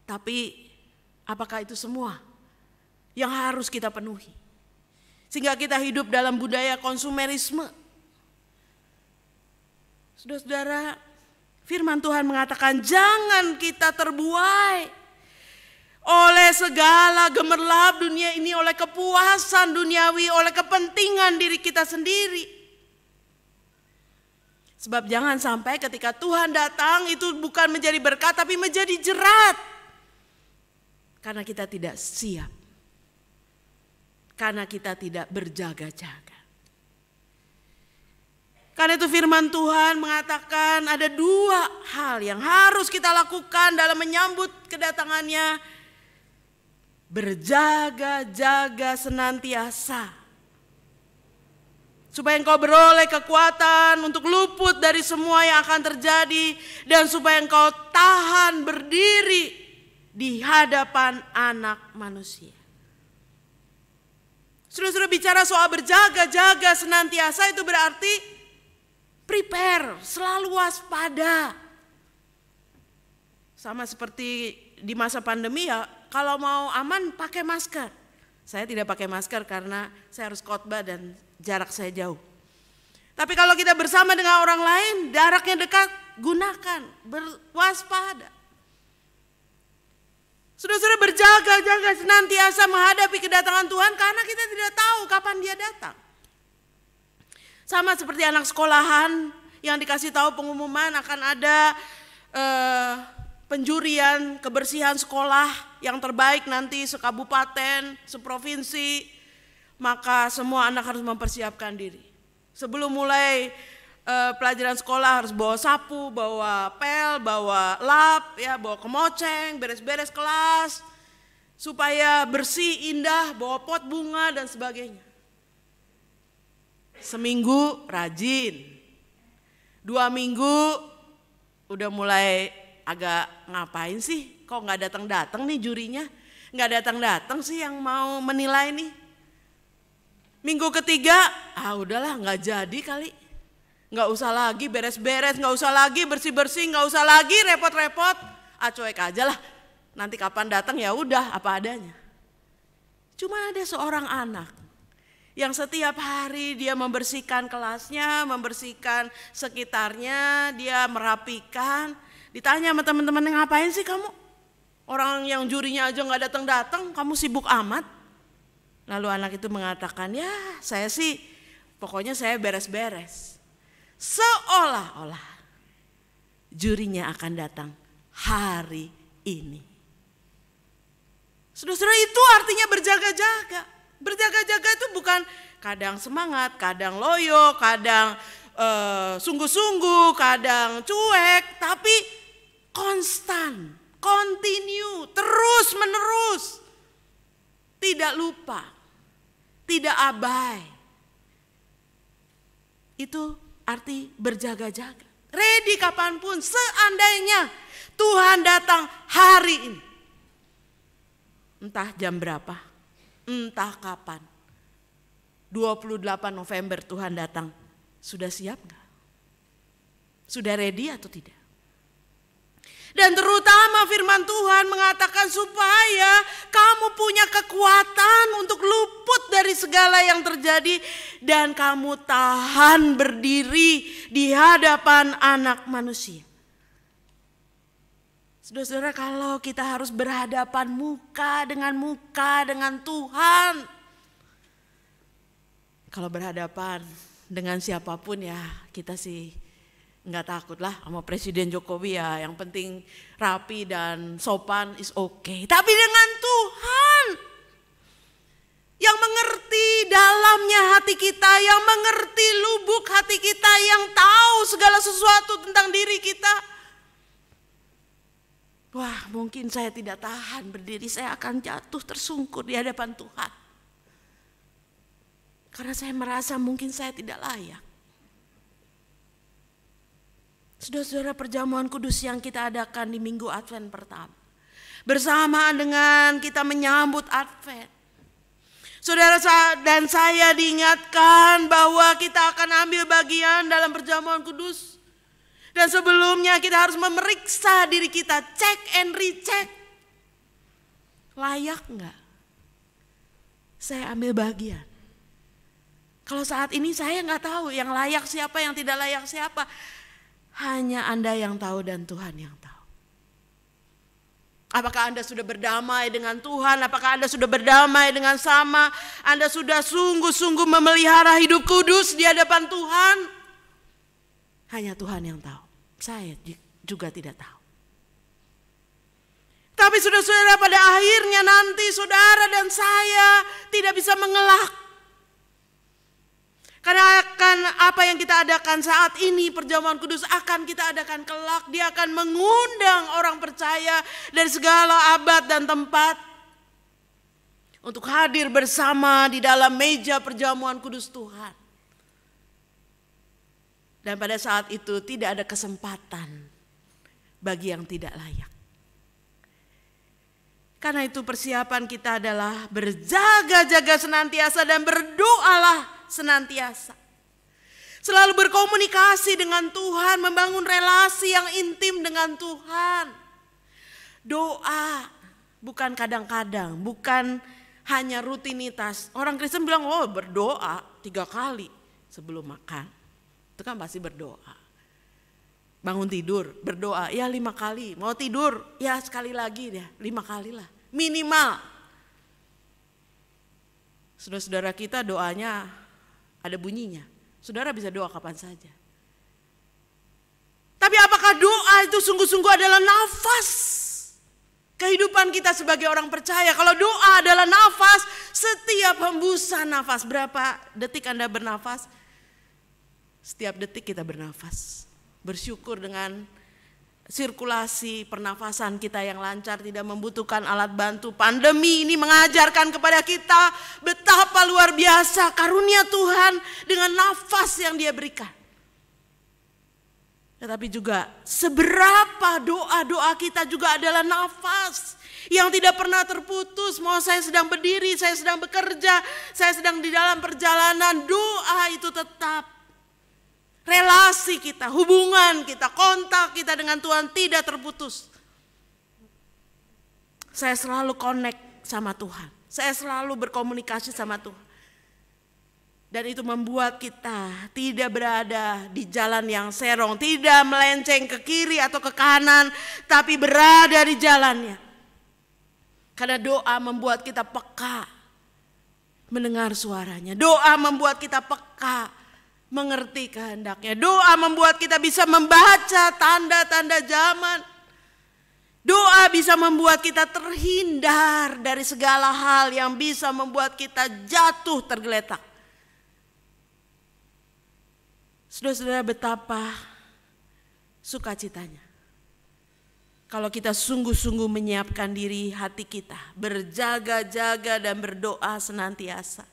Speaker 5: Tapi apakah itu semua yang harus kita penuhi? Sehingga kita hidup dalam budaya konsumerisme. Saudara-saudara, firman Tuhan mengatakan jangan kita terbuai oleh segala gemerlap dunia ini, oleh kepuasan duniawi, oleh kepentingan diri kita sendiri. Sebab jangan sampai ketika Tuhan datang itu bukan menjadi berkat tapi menjadi jerat. Karena kita tidak siap. Karena kita tidak berjaga-jaga. Karena itu firman Tuhan mengatakan ada dua hal yang harus kita lakukan dalam menyambut kedatangannya. Berjaga-jaga senantiasa. Supaya engkau beroleh kekuatan untuk luput dari semua yang akan terjadi. Dan supaya engkau tahan berdiri di hadapan anak manusia. Saudara-saudara, bicara soal berjaga-jaga senantiasa itu berarti prepare, selalu waspada. Sama seperti di masa pandemi ya, kalau mau aman pakai masker. Saya tidak pakai masker karena saya harus khotbah dan jarak saya jauh. Tapi kalau kita bersama dengan orang lain, jaraknya dekat, gunakan, berwaspada. Saudara-saudara, berjaga-jaga senantiasa menghadapi kedatangan Tuhan karena kita tidak tahu kapan Dia datang. Sama seperti anak sekolahan yang dikasih tahu pengumuman akan ada penjurian kebersihan sekolah yang terbaik nanti sekabupaten, seprovinsi, maka semua anak harus mempersiapkan diri. Sebelum mulai pelajaran sekolah harus bawa sapu, bawa pel, bawa lap, ya, bawa kemoceng, beres-beres kelas supaya bersih, indah, bawa pot bunga dan sebagainya. Seminggu rajin, 2 minggu udah mulai agak ngapain sih, kok nggak datang-datang nih jurinya, nggak datang-datang sih yang mau menilai nih. Minggu ketiga, udahlah nggak jadi kali, nggak usah lagi beres-beres, nggak usah lagi bersih-bersih, nggak usah lagi repot-repot, cuek aja lah, nanti kapan datang ya udah apa adanya. Cuma ada seorang anak yang setiap hari dia membersihkan kelasnya, membersihkan sekitarnya, dia merapikan. Ditanya sama teman-teman, ngapain sih kamu? Orang yang jurinya aja nggak datang-datang, kamu sibuk amat. Lalu anak itu mengatakan, ya saya sih pokoknya saya beres-beres. Seolah-olah jurinya akan datang hari ini. Saudara-saudara, itu artinya berjaga-jaga. Berjaga-jaga itu bukan kadang semangat, kadang loyo, kadang sungguh-sungguh, kadang cuek, tapi konstan, continue, terus menerus. Tidak lupa, tidak abai. Itu arti berjaga-jaga. Ready kapanpun, seandainya Tuhan datang hari ini. Entah jam berapa, entah kapan. 28 November Tuhan datang. Sudah siap gak? Sudah ready atau tidak? Dan terutama firman Tuhan mengatakan supaya kamu punya kekuatan untuk luput dari segala yang terjadi. Dan kamu tahan berdiri di hadapan anak manusia. Saudara-saudara, kalau kita harus berhadapan muka dengan Tuhan. Kalau berhadapan dengan siapapun ya kita sih nggak takut lah sama Presiden Jokowi ya, yang penting rapi dan sopan is okay. Tapi dengan Tuhan yang mengerti dalamnya hati kita, yang mengerti lubuk hati kita, yang tahu segala sesuatu tentang diri kita. Wah, mungkin saya tidak tahan berdiri, saya akan jatuh tersungkur di hadapan Tuhan. Karena saya merasa mungkin saya tidak layak. Saudara-saudara, perjamuan kudus yang kita adakan di minggu Advent pertama, bersamaan dengan kita menyambut Advent, saudara dan saya diingatkan bahwa kita akan ambil bagian dalam perjamuan kudus. Dan sebelumnya kita harus memeriksa diri kita, cek and recheck. Layak enggak saya ambil bagian? Kalau saat ini saya enggak tahu yang layak siapa, yang tidak layak siapa. Hanya Anda yang tahu dan Tuhan yang tahu. Apakah Anda sudah berdamai dengan Tuhan? Apakah Anda sudah berdamai dengan sama? Anda sudah sungguh-sungguh memelihara hidup kudus di hadapan Tuhan? Hanya Tuhan yang tahu. Saya juga tidak tahu. Tapi saudara-saudara, pada akhirnya nanti saudara dan saya tidak bisa mengelak. Karena akan apa yang kita adakan saat ini, perjamuan kudus akan kita adakan kelak. Dia akan mengundang orang percaya dari segala abad dan tempat untuk hadir bersama di dalam meja perjamuan kudus Tuhan. Dan pada saat itu tidak ada kesempatan bagi yang tidak layak. Karena itu persiapan kita adalah berjaga-jaga senantiasa dan berdoalah senantiasa. Selalu berkomunikasi dengan Tuhan, membangun relasi yang intim dengan Tuhan. Doa bukan kadang-kadang, bukan hanya rutinitas. Orang Kristen bilang, oh berdoa 3 kali sebelum makan. Itu kan pasti berdoa. Bangun tidur, berdoa, ya 5 kali. Mau tidur, ya sekali lagi ya 5 kali lah. Minimal. Saudara-saudara kita doanya ada bunyinya. Saudara bisa doa kapan saja. Tapi apakah doa itu sungguh-sungguh adalah nafas kehidupan kita sebagai orang percaya? Kalau doa adalah nafas, setiap hembusan nafas, berapa detik Anda bernafas? Setiap detik kita bernafas. Bersyukur dengan sirkulasi pernafasan kita yang lancar, tidak membutuhkan alat bantu. Pandemi ini mengajarkan kepada kita betapa luar biasa karunia Tuhan dengan nafas yang Dia berikan. Tetapi juga seberapa doa-doa kita juga adalah nafas yang tidak pernah terputus. Mau saya sedang berdiri, saya sedang bekerja, saya sedang di dalam perjalanan, doa itu tetap. Relasi kita, hubungan kita, kontak kita dengan Tuhan tidak terputus. Saya selalu connect sama Tuhan. Saya selalu berkomunikasi sama Tuhan. Dan itu membuat kita tidak berada di jalan yang serong, tidak melenceng ke kiri atau ke kanan, tapi berada di jalannya. Karena doa membuat kita peka mendengar suaranya. Doa membuat kita peka mengerti kehendaknya. Doa membuat kita bisa membaca tanda-tanda zaman. Doa bisa membuat kita terhindar dari segala hal yang bisa membuat kita jatuh tergeletak. Saudara-saudara, betapa sukacitanya kalau kita sungguh-sungguh menyiapkan diri hati kita, berjaga-jaga dan berdoa senantiasa.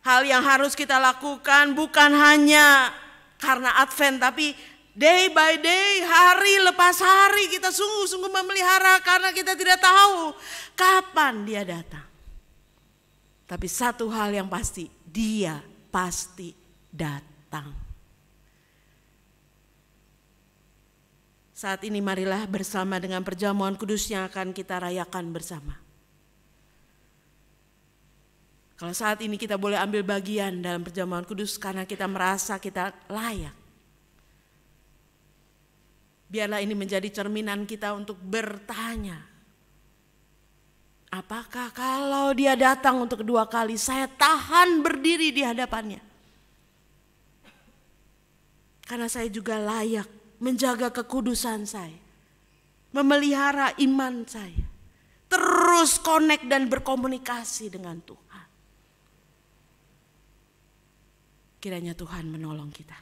Speaker 5: Hal yang harus kita lakukan bukan hanya karena Advent, tapi day by day, hari lepas hari kita sungguh-sungguh memelihara karena kita tidak tahu kapan dia datang. Tapi satu hal yang pasti, dia pasti datang. Saat ini marilah bersama dengan perjamuan kudus yang akan kita rayakan bersama. Kalau saat ini kita boleh ambil bagian dalam perjamuan kudus karena kita merasa kita layak. Biarlah ini menjadi cerminan kita untuk bertanya. Apakah kalau dia datang untuk kedua kali saya tahan berdiri di hadapannya? Karena saya juga layak menjaga kekudusan saya, memelihara iman saya, terus connect dan berkomunikasi dengan Tuhan. Kiranya Tuhan menolong kita.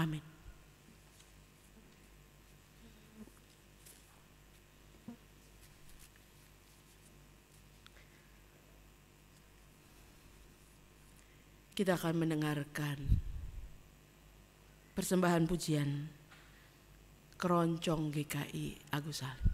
Speaker 5: Amin. Kita akan mendengarkan persembahan pujian Keroncong GKI Agus Salim.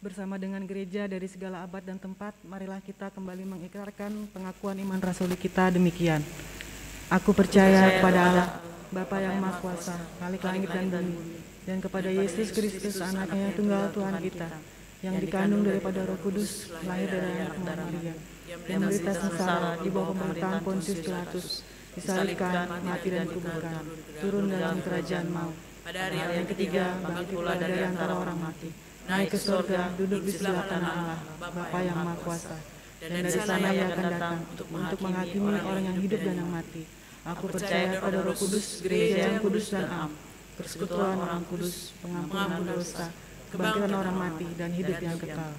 Speaker 7: Bersama dengan gereja dari segala abad dan tempat, marilah kita kembali mengikrarkan pengakuan iman rasuli kita demikian. Aku percaya kepada Allah, Bapa yang Maha Kuasa, Khalik langit dan bumi, dan kepada Yesus Kristus, Anaknya yang tunggal Tuhan kita, yang dikandung daripada Roh Kudus, lahir dari anak Maria, yang menderita sengsara di bawah pemerintahan Pontius Pilatus, disalibkan, mati dan dikuburkan, turun dalam kerajaan maut. Pada hari yang ketiga, bangkit pula dari antara orang mati, naik ke surga, duduk di sebelah kanan Allah, Bapa yang Maha Kuasa. Dan dari sana Ia akan datang untuk menghakimi orang yang hidup dan yang mati. Aku percaya pada Roh Kudus, gereja yang kudus dan am, persekutuan orang kudus, pengampunan dosa, kebangkitan orang mati, dan hidup yang kekal.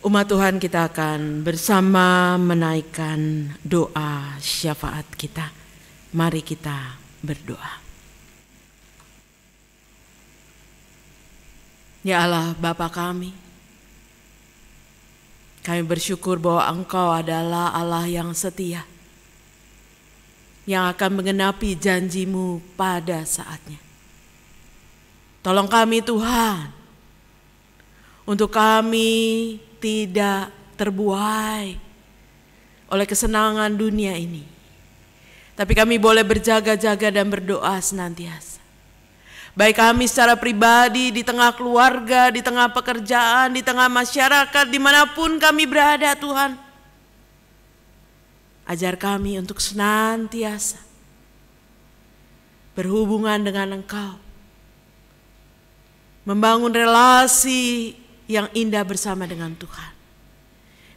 Speaker 5: Umat Tuhan, kita akan bersama menaikkan doa syafaat kita. Mari kita berdoa. Ya Allah, Bapa kami bersyukur bahwa Engkau adalah Allah yang setia, yang akan menggenapi janji-Mu pada saatnya. Tolong kami Tuhan, untuk kami tidak terbuai oleh kesenangan dunia ini, tapi kami boleh berjaga-jaga dan berdoa senantiasa. Baik kami secara pribadi, di tengah keluarga, di tengah pekerjaan, di tengah masyarakat, dimanapun kami berada Tuhan. Ajar kami untuk senantiasa berhubungan dengan Engkau, membangun relasi yang indah bersama dengan Tuhan.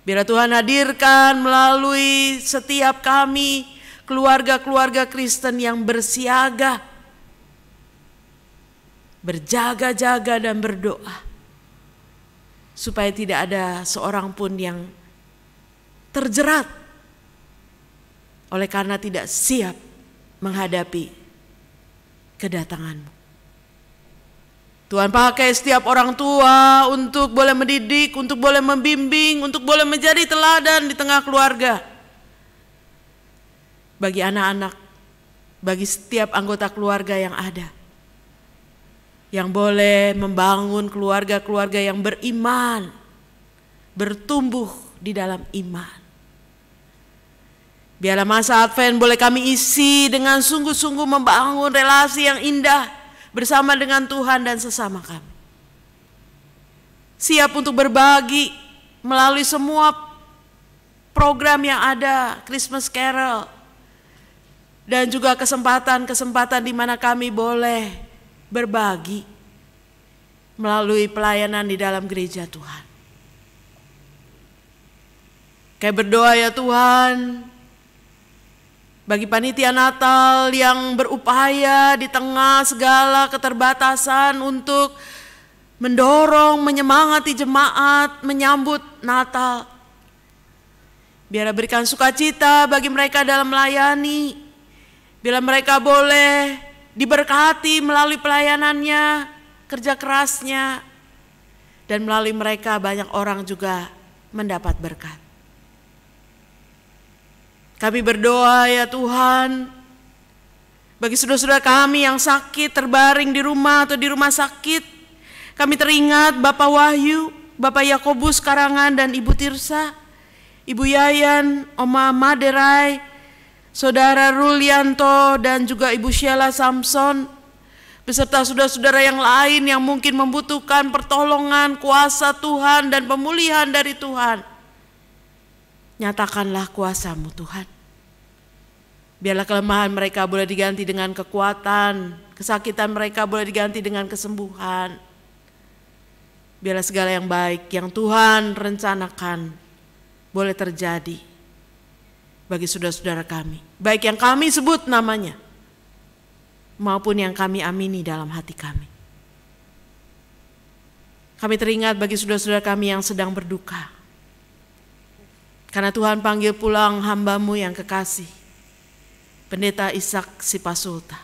Speaker 5: Biar Tuhan hadirkan melalui setiap kami, keluarga-keluarga Kristen yang bersiaga, berjaga-jaga dan berdoa, supaya tidak ada seorang pun yang terjerat oleh karena tidak siap menghadapi kedatangan-Mu. Tuhan, pakai setiap orang tua untuk boleh mendidik, untuk boleh membimbing, untuk boleh menjadi teladan di tengah keluarga. Bagi anak-anak, bagi setiap anggota keluarga yang ada, yang boleh membangun keluarga-keluarga yang beriman, bertumbuh di dalam iman. Biarlah masa Advent boleh kami isi dengan sungguh-sungguh membangun relasi yang indah bersama dengan Tuhan dan sesama kami. Siap untuk berbagi melalui semua program yang ada, Christmas Carol, dan juga kesempatan-kesempatan di mana kami boleh berbagi melalui pelayanan di dalam gereja Tuhan. Kayak berdoa ya Tuhan, bagi panitia Natal yang berupaya di tengah segala keterbatasan untuk mendorong, menyemangati jemaat menyambut Natal. Biarlah berikan sukacita bagi mereka dalam melayani. Biarlah mereka boleh diberkati melalui pelayanannya, kerja kerasnya, dan melalui mereka banyak orang juga mendapat berkat. Kami berdoa ya Tuhan, bagi saudara-saudara kami yang sakit, terbaring di rumah atau di rumah sakit. Kami teringat Bapak Wahyu, Bapak Yakobus Karangan dan Ibu Tirsa, Ibu Yayan, Oma Maderai, Saudara Rulianto dan juga Ibu Sheila Samson, beserta saudara-saudara yang lain yang mungkin membutuhkan pertolongan, kuasa Tuhan dan pemulihan dari Tuhan. Nyatakanlah kuasa-Mu Tuhan. Biarlah kelemahan mereka boleh diganti dengan kekuatan, kesakitan mereka boleh diganti dengan kesembuhan. Biarlah segala yang baik yang Tuhan rencanakan boleh terjadi bagi saudara-saudara kami, baik yang kami sebut namanya maupun yang kami amini dalam hati kami. Kami teringat bagi saudara-saudara kami yang sedang berduka, karena Tuhan panggil pulang hamba-Mu yang kekasih, Pendeta Ishak Sipasulta,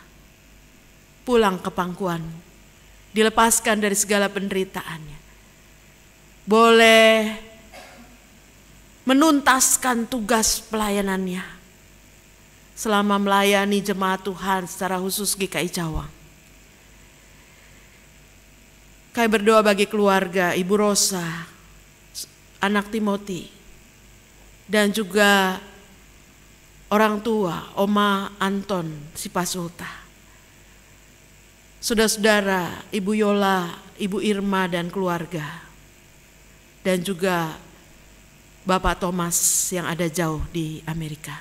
Speaker 5: pulang ke pangkuan-Mu, dilepaskan dari segala penderitaannya, boleh menuntaskan tugas pelayanannya selama melayani jemaat Tuhan secara khusus GKI Cawang. Kami berdoa bagi keluarga Ibu Rosa, anak Timothy, dan juga orang tua Oma Anton Sipasulta, saudara-saudara Ibu Yola, Ibu Irma dan keluarga, dan juga Bapak Thomas yang ada jauh di Amerika.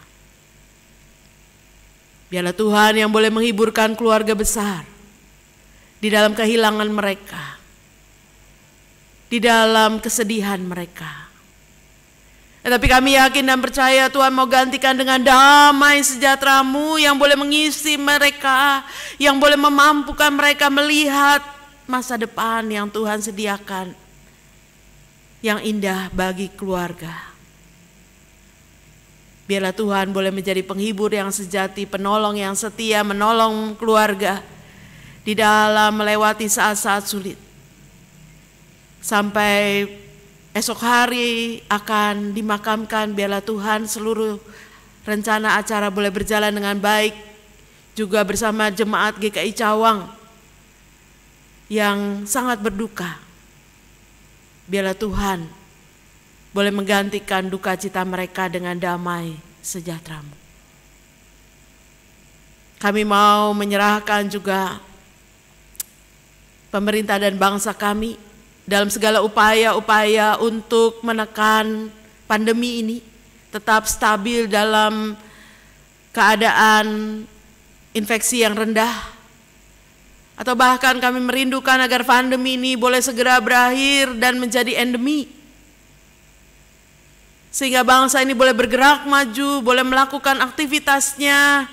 Speaker 5: Biarlah Tuhan yang boleh menghiburkan keluarga besar di dalam kehilangan mereka, di dalam kesedihan mereka. Tetapi kami yakin dan percaya Tuhan mau gantikan dengan damai sejahtera-Mu yang boleh mengisi mereka, yang boleh memampukan mereka melihat masa depan yang Tuhan sediakan, yang indah bagi keluarga. Biarlah Tuhan boleh menjadi penghibur yang sejati, penolong yang setia, menolong keluarga di dalam melewati saat-saat sulit. Sampai esok hari akan dimakamkan, biarlah Tuhan seluruh rencana acara boleh berjalan dengan baik, juga bersama jemaat GKI Cawang yang sangat berduka. Biarlah Tuhan boleh menggantikan duka cita mereka dengan damai sejahtera-Mu. Kami mau menyerahkan juga pemerintah dan bangsa kami dalam segala upaya-upaya untuk menekan pandemi ini, tetap stabil dalam keadaan infeksi yang rendah, atau bahkan kami merindukan agar pandemi ini boleh segera berakhir dan menjadi endemi, sehingga bangsa ini boleh bergerak maju, boleh melakukan aktivitasnya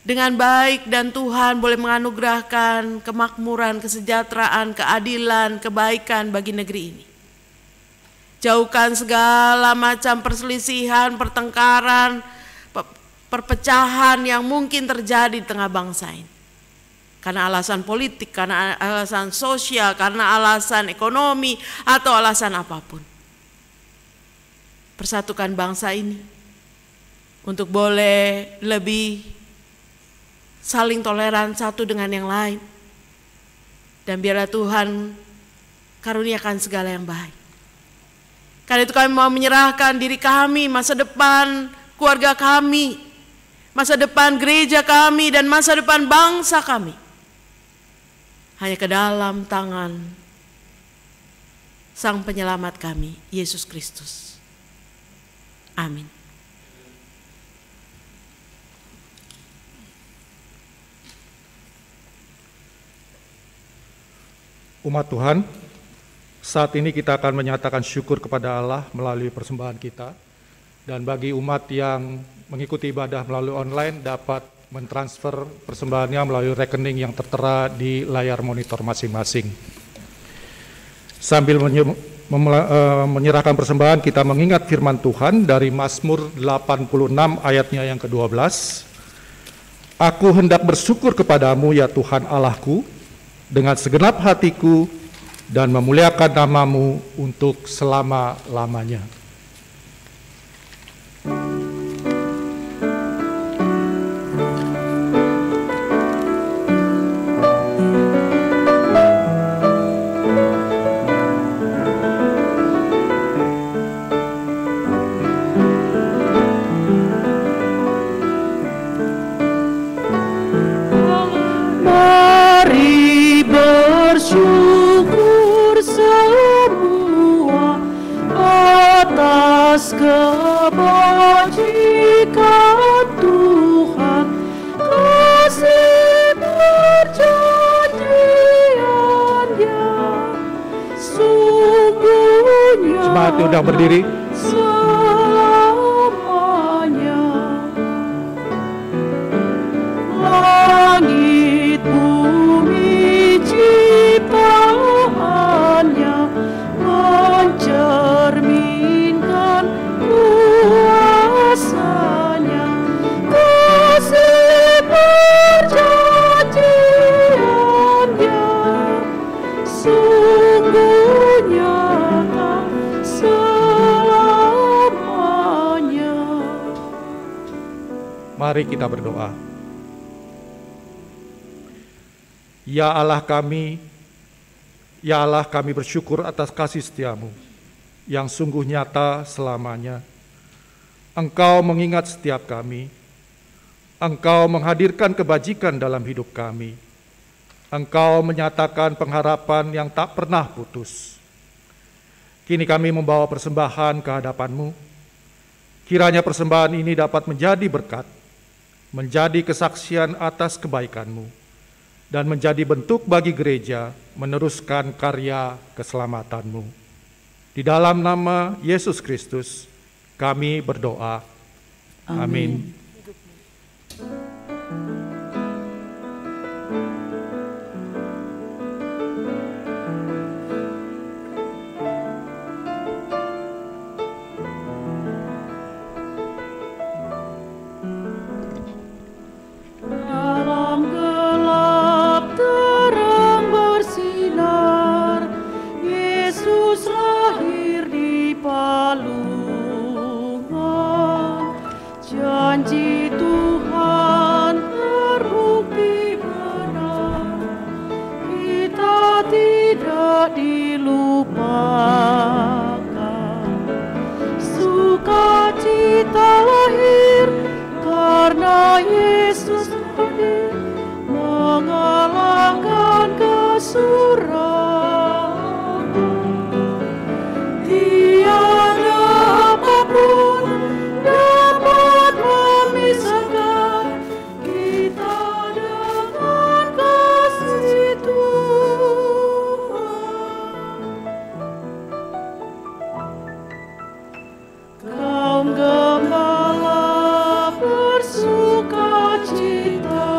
Speaker 5: dengan baik, dan Tuhan boleh menganugerahkan kemakmuran, kesejahteraan, keadilan, kebaikan bagi negeri ini. Jauhkan segala macam perselisihan, pertengkaran, perpecahan yang mungkin terjadi di tengah bangsa ini. Karena alasan politik, karena alasan sosial, karena alasan ekonomi, atau alasan apapun. Persatukan bangsa ini untuk boleh lebih saling toleran satu dengan yang lain. Dan biarlah Tuhan karuniakan segala yang baik. Karena itu kami mau menyerahkan diri kami, masa depan keluarga kami, masa depan gereja kami, dan masa depan bangsa kami hanya ke dalam tangan Sang Penyelamat kami, Yesus Kristus. Amin.
Speaker 1: Umat Tuhan, saat ini kita akan menyatakan syukur kepada Allah melalui persembahan kita. Dan bagi umat yang mengikuti ibadah melalui online dapat mentransfer persembahannya melalui rekening yang tertera di layar monitor masing-masing. Sambil menyerahkan persembahan, kita mengingat firman Tuhan dari Mazmur 86 ayatnya yang ke-12. Aku hendak bersyukur kepadamu ya Tuhan Allahku dengan segenap hatiku dan memuliakan namamu untuk selama-lamanya.
Speaker 4: Bersyukur semua atas kebajikan Tuhan, kasih perjanjiannya sungguhnya.
Speaker 1: Jemaat undang berdiri.
Speaker 4: Selamanya langit bumi ciptaannya mencerminkan kuasanya, kasih perjanjiannya sungguh nyata selamanya.
Speaker 1: Mari kita berdoa. Ya Allah kami bersyukur atas kasih setiamu yang sungguh nyata selamanya. Engkau mengingat setiap kami. Engkau menghadirkan kebajikan dalam hidup kami. Engkau menyatakan pengharapan yang tak pernah putus. Kini kami membawa persembahan ke hadapan-Mu. Kiranya persembahan ini dapat menjadi berkat, menjadi kesaksian atas kebaikan-Mu, dan menjadi bentuk bagi gereja meneruskan karya keselamatan-Mu. Di dalam nama Yesus Kristus, kami berdoa. Amin.
Speaker 4: Dalam gelap terang bersinar, Yesus lahir di palungan. Janji Tuhan terbukti benar, kita tidak dilupakan. Sukacita lahir karena Yesus hadir, mengalahkan kesuraman. Tiada apapun dapat memisahkan kita dengan kasih Tuhan. Kaum gembala bersukacita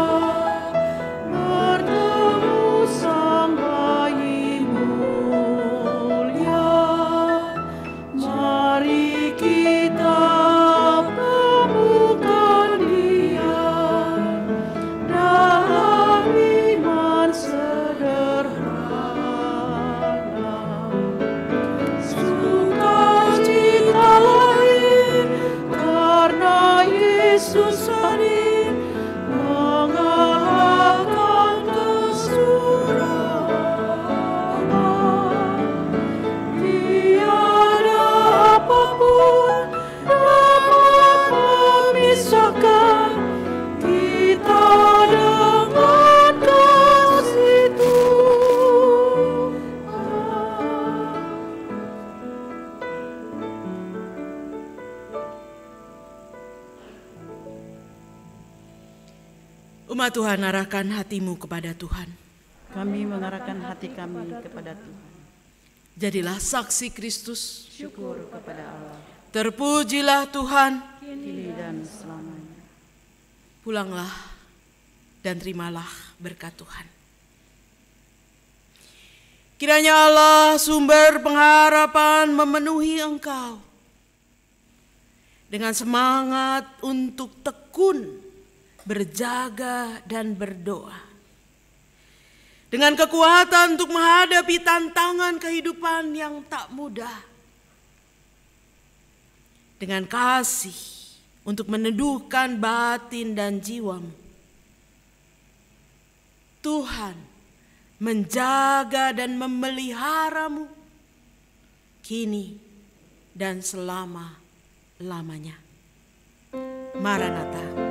Speaker 4: bertemu Sang Bayi mulia. Mari kita temukan Dia dalam iman sederhana. Sukacita lahir karena Yesus hadir, mengalahkan kesuraman. Tiada apapun dapat memisahkan kita dengan kasih Tuhan.
Speaker 5: Umat Tuhan, arahkan hatimu kepada Tuhan.
Speaker 6: Kami mengarahkan hati kami kepada Tuhan.
Speaker 5: Jadilah saksi Kristus.
Speaker 6: Syukur kepada Allah,
Speaker 5: Terpujilah Tuhan.
Speaker 6: kini dan selamanya.
Speaker 5: Pulanglah dan terimalah berkat Tuhan. Kiranya Allah sumber pengharapan memenuhi engkau dengan semangat untuk tekun berjaga dan berdoa, dengan kekuatan untuk menghadapi tantangan kehidupan yang tak mudah, dengan kasih untuk meneduhkan batin dan jiwamu. Tuhan menjaga dan memeliharamu kini dan selama-lamanya. Maranatha.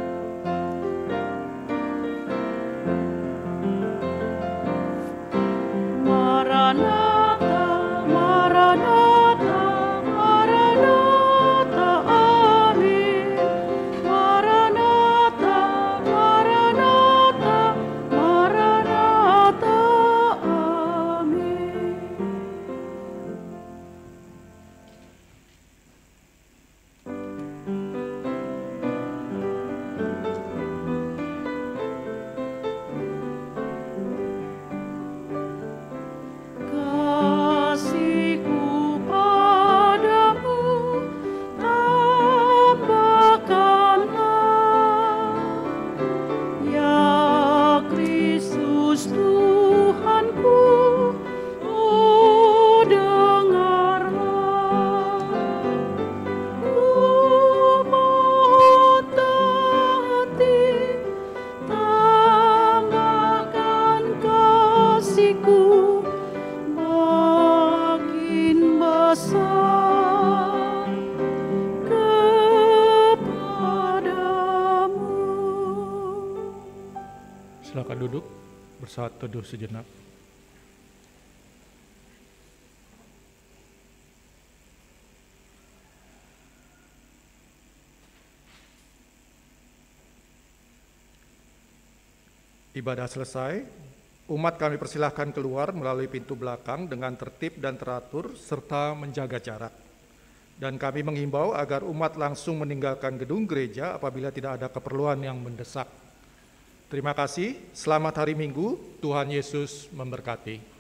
Speaker 4: Maranatha, Maranatha, Maranatha, amin. Maranatha, Maranatha, Maranatha, amin.
Speaker 1: Silakan duduk, bersaat teduh sejenak. Ibadah selesai, umat kami persilahkan keluar melalui pintu belakang dengan tertib dan teratur serta menjaga jarak. Dan kami menghimbau agar umat langsung meninggalkan gedung gereja apabila tidak ada keperluan yang mendesak. Terima kasih, selamat hari Minggu, Tuhan Yesus memberkati.